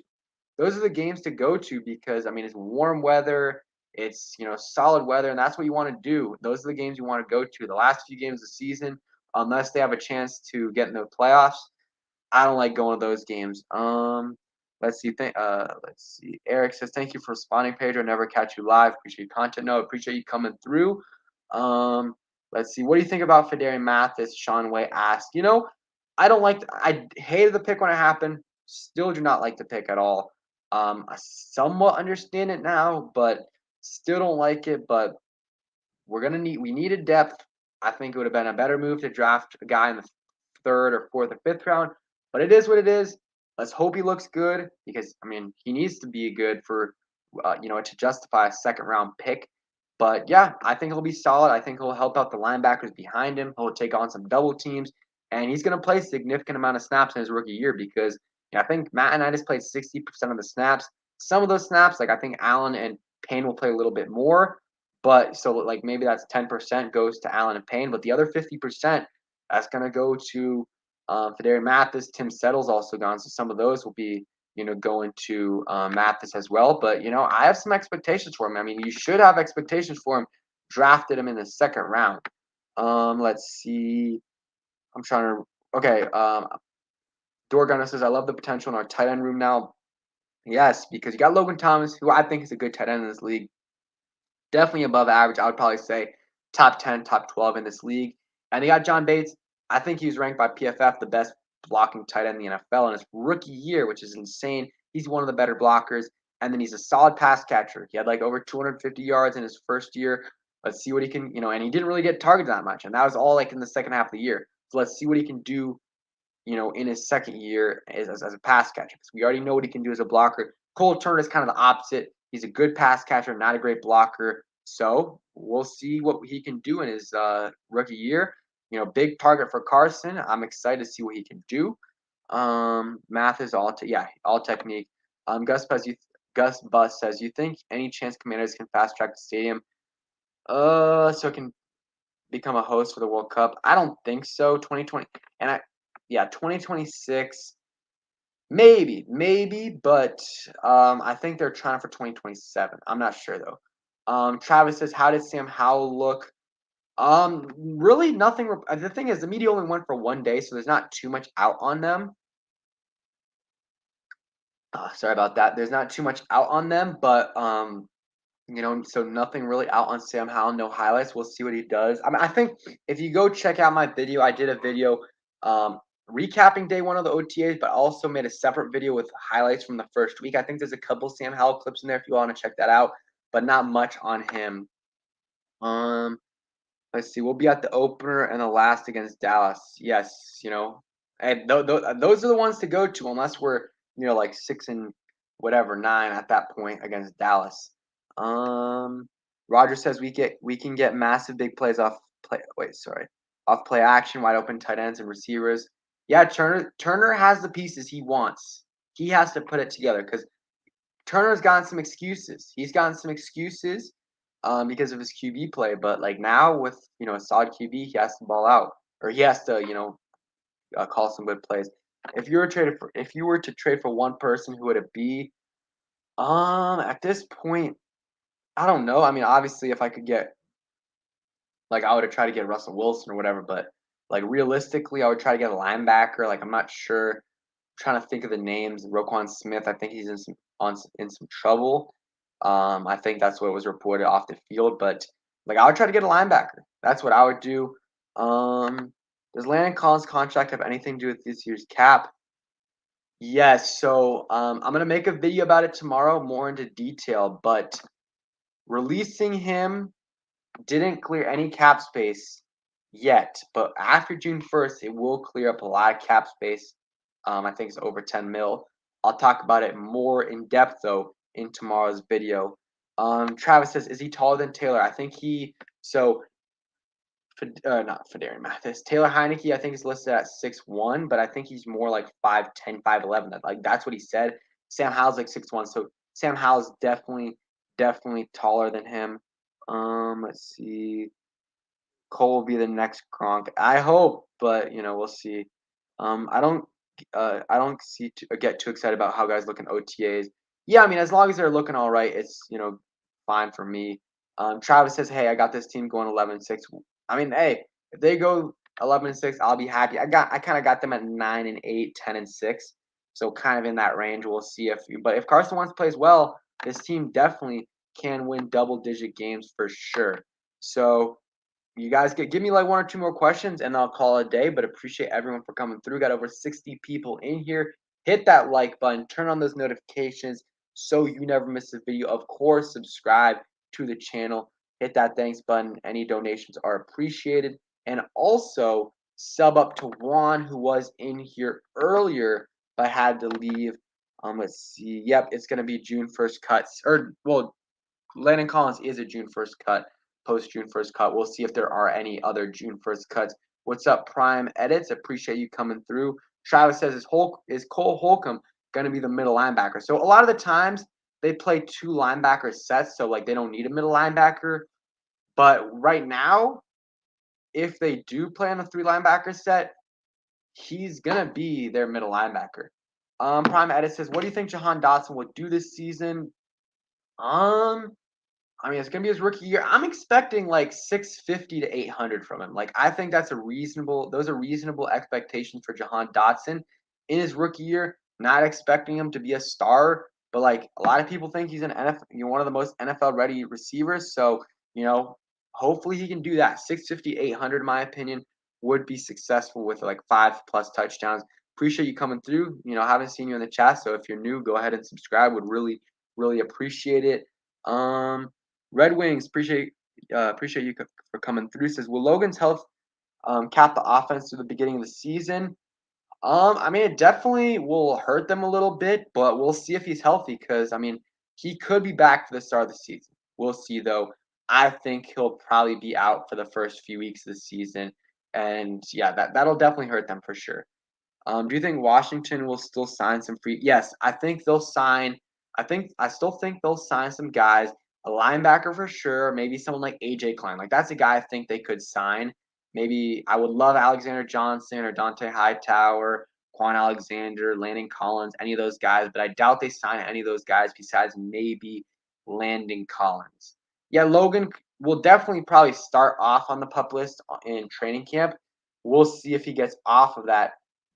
Those are the games to go to because, I mean, it's warm weather. It's, solid weather, and that's what you want to do. Those are the games you want to go to. The last few games of the season, unless they have a chance to get in the playoffs, I don't like going to those games. Let's see. Let's see. Eric says, "Thank you for responding, Pedro. Never catch you live. Appreciate your content. No, appreciate you coming through." Let's see. What do you think about Fedarian Mathis? Sean Way asked. I don't like. I hated the pick when it happened. Still do not like the pick at all. I somewhat understand it now, but still don't like it. But we needed depth. I think it would have been a better move to draft a guy in the third or fourth or fifth round. But it is what it is. Let's hope he looks good because I mean he needs to be good for to justify a second round pick. But yeah, I think he'll be solid. I think he'll help out the linebackers behind him. He'll take on some double teams, and he's going to play a significant amount of snaps in his rookie year because I think Matt and I just played 60% of the snaps. Some of those snaps, like I think Allen and Payne will play a little bit more, but so like maybe that's 10% goes to Allen and Payne, but the other 50% that's going to go to Fedarian Mathis. Tim Settle's also gone, so some of those will be going to Mathis as well. But I have some expectations for him. I mean, you should have expectations for him. Drafted him in the second round. Let's see. I'm trying to. Okay. Dorgana says, "I love the potential in our tight end room now." Yes, because you got Logan Thomas, who I think is a good tight end in this league. Definitely above average. I would probably say top 10, top 12 in this league. And they got John Bates. I think he was ranked by PFF the best blocking tight end in the NFL in his rookie year, which is insane. He's one of the better blockers. And then he's a solid pass catcher. He had like over 250 yards in his first year. Let's see what he can, and he didn't really get targeted that much. And that was all like in the second half of the year. So let's see what he can do, in his second year as a pass catcher. Because we already know what he can do as a blocker. Cole Turner is kind of the opposite. He's a good pass catcher, not a great blocker. So we'll see what he can do in his rookie year. Big target for Carson. I'm excited to see what he can do. Math is all technique. Gus Bus says, "You think any chance Commanders can fast track the stadium, so it can become a host for the World Cup?" I don't think so. 2020 and 2026. Maybe, but I think they're trying for 2027. I'm not sure though. Travis says, "How did Sam Howell look?" Really nothing. The thing is, the media only went for 1 day, so there's not too much out on them. Sorry about that. There's not too much out on them, but so nothing really out on Sam Howell. No highlights. We'll see what he does. I mean, I think if you go check out my video, I did a video recapping day one of the OTAs, but also made a separate video with highlights from the first week. I think there's a couple Sam Howell clips in there if you want to check that out, but not much on him. Let's see. We'll be at the opener and the last against Dallas. Yes, and those are the ones to go to unless we're like 6-9 at that point against Dallas. Roger says we can get massive big plays off play action, wide open tight ends and receivers. Yeah, Turner has the pieces he wants. He has to put it together because Turner's gotten some excuses. He's gotten some excuses because of his QB play, but like now with a solid QB, he has to ball out or he has to call some good plays. If you were to trade for one person, who would it be? At this point, I don't know. I mean, obviously, if I could get I would have tried to get Russell Wilson or whatever, but like realistically, I would try to get a linebacker. Like I'm not sure. trying to think of the names. Roquan Smith, I think he's in some trouble. I think that's what was reported off the field. But like I would try to get a linebacker. That's what I would do. Does Landon Collins' contract have anything to do with this year's cap? Yes. So I'm gonna make a video about it tomorrow, more into detail. But releasing him didn't clear any cap space yet, but after June 1st, it will clear up a lot of cap space. I think it's over 10 mil. I'll talk about it more in depth though in tomorrow's video. Travis says, is he taller than Taylor? I think so not Fedarian Mathis. Taylor Heineke, I think, is listed at 6'1", but I think he's more like 5'10", 5'11". Like that's what he said. Sam Howell's like 6'1", so Sam Howell's definitely taller than him. Let's see. Cole will be the next Gronk. I hope, but we'll see. I don't get too excited about how guys look in OTAs. Yeah, I mean, as long as they're looking all right, it's fine for me. Travis says, "Hey, I got this team going 11-6." I mean, hey, if they go 11-6, I'll be happy. I kind of got them at 9-8, 10-6, so kind of in that range. We'll see but if Carson Wentz plays well, this team definitely can win double-digit games for sure. So you guys give me like one or two more questions and I'll call it a day. But appreciate everyone for coming through. Got over 60 people in here. Hit that like button, turn on those notifications so you never miss a video. Of course, subscribe to the channel. Hit that thanks button. Any donations are appreciated. And also sub up to Juan, who was in here earlier but had to leave. Let's see. Yep, it's gonna be June 1st cuts. Landon Collins is a June 1st cut, post June 1st cut. We'll see if there are any other June 1st cuts. What's up, Prime Edits? Appreciate you coming through. Travis says, is Cole Holcomb going to be the middle linebacker? So a lot of the times they play two linebacker sets, so like they don't need a middle linebacker. But right now, if they do play on a three linebacker set, he's going to be their middle linebacker. Prime Edit says, what do you think Jahan Dotson would do this season? I mean, it's gonna be his rookie year. I'm expecting like 650 to 800 from him. Like, I think those are reasonable expectations for Jahan Dotson in his rookie year. Not expecting him to be a star, but like a lot of people think he's an one of the most NFL ready receivers. So, hopefully he can do that. 650, 800, in my opinion, would be successful with like 5+ touchdowns. Appreciate you coming through. Haven't seen you in the chat, so if you're new, go ahead and subscribe. Would really appreciate it. Red Wings, appreciate you for coming through. Says, will Logan's health cap the offense through the beginning of the season? I mean, it definitely will hurt them a little bit, but we'll see if he's healthy because, I mean, he could be back for the start of the season. We'll see, though. I think he'll probably be out for the first few weeks of the season. And, yeah, that'll definitely hurt them for sure. Do you think Washington will still sign some free? Yes, I think they'll sign. I still think they'll sign some guys. A linebacker for sure. Maybe someone like AJ Klein. Like that's a guy I think they could sign. Maybe I would love Alexander Johnson or Dante Hightower, Quan Alexander, Landon Collins, any of those guys. But I doubt they sign any of those guys besides maybe Landon Collins. Yeah, Logan will definitely probably start off on the pup list in training camp. We'll see if he gets off of that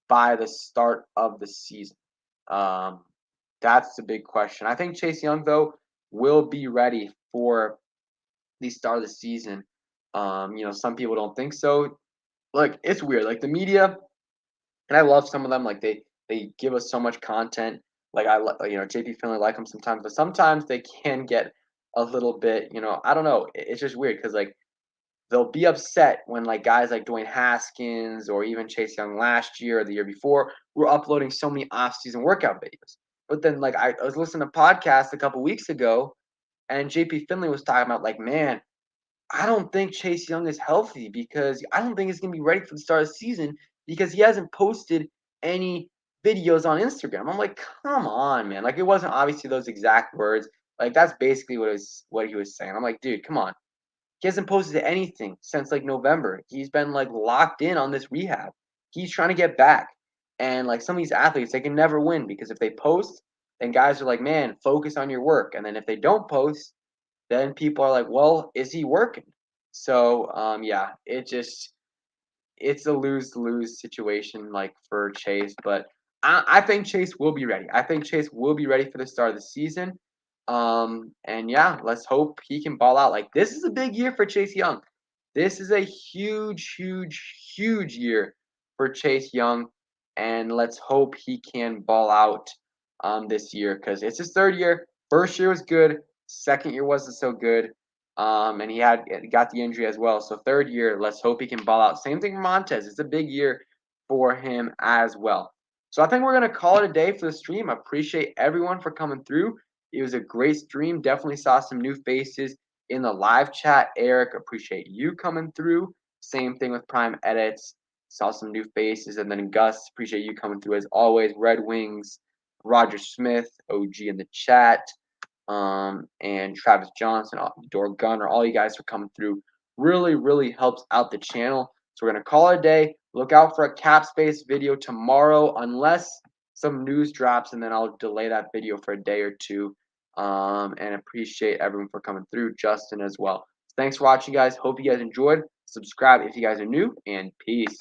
by the start of the season. That's the big question. I think Chase Young, though, will be ready for the start of the season. Some people don't think so. Look, it's weird. Like the media, and I love some of them. Like they give us so much content. Like JP Finley like them sometimes, but sometimes they can get a little bit. I don't know. It's just weird because like they'll be upset when like guys like Dwayne Haskins or even Chase Young last year or the year before were uploading so many off-season workout videos. But then like I was listening to podcasts a couple weeks ago and JP Finley was talking about like, man, I don't think Chase Young is healthy because I don't think he's gonna be ready for the start of the season because he hasn't posted any videos on Instagram. I'm like, come on, man. Like it wasn't obviously those exact words. Like that's basically what he was saying. I'm like, dude, come on. He hasn't posted anything since like November. He's been like locked in on this rehab. He's trying to get back. And like some of these athletes, they can never win because if they post, then guys are like, man, focus on your work. And then if they don't post, then people are like, well, is he working? So yeah, it's a lose-lose situation like for Chase. But I think Chase will be ready. I think Chase will be ready for the start of the season. And yeah, let's hope he can ball out. Like, this is a big year for Chase Young. This is a huge, huge, huge year for Chase Young, and let's hope he can ball out this year because it's his third year. First year was good, second year wasn't so good, and he got the injury as well. So third year, let's hope he can ball out. Same thing for Montez. It's a big year for him as well. So I think we're gonna call it a day for the stream. I appreciate everyone for coming through. It was a great stream. Definitely saw some new faces in the live chat. Eric, appreciate you coming through. Same thing with Prime Edits. Saw some new faces. And then Gus, appreciate you coming through as always. Red Wings, Roger Smith, OG in the chat, and Travis Johnson, Door Gunner, all you guys for coming through. Really, really helps out the channel. So we're going to call it a day. Look out for a cap space video tomorrow, unless some news drops, and then I'll delay that video for a day or two. And appreciate everyone for coming through, Justin as well. Thanks for watching, guys. Hope you guys enjoyed. Subscribe if you guys are new, and peace.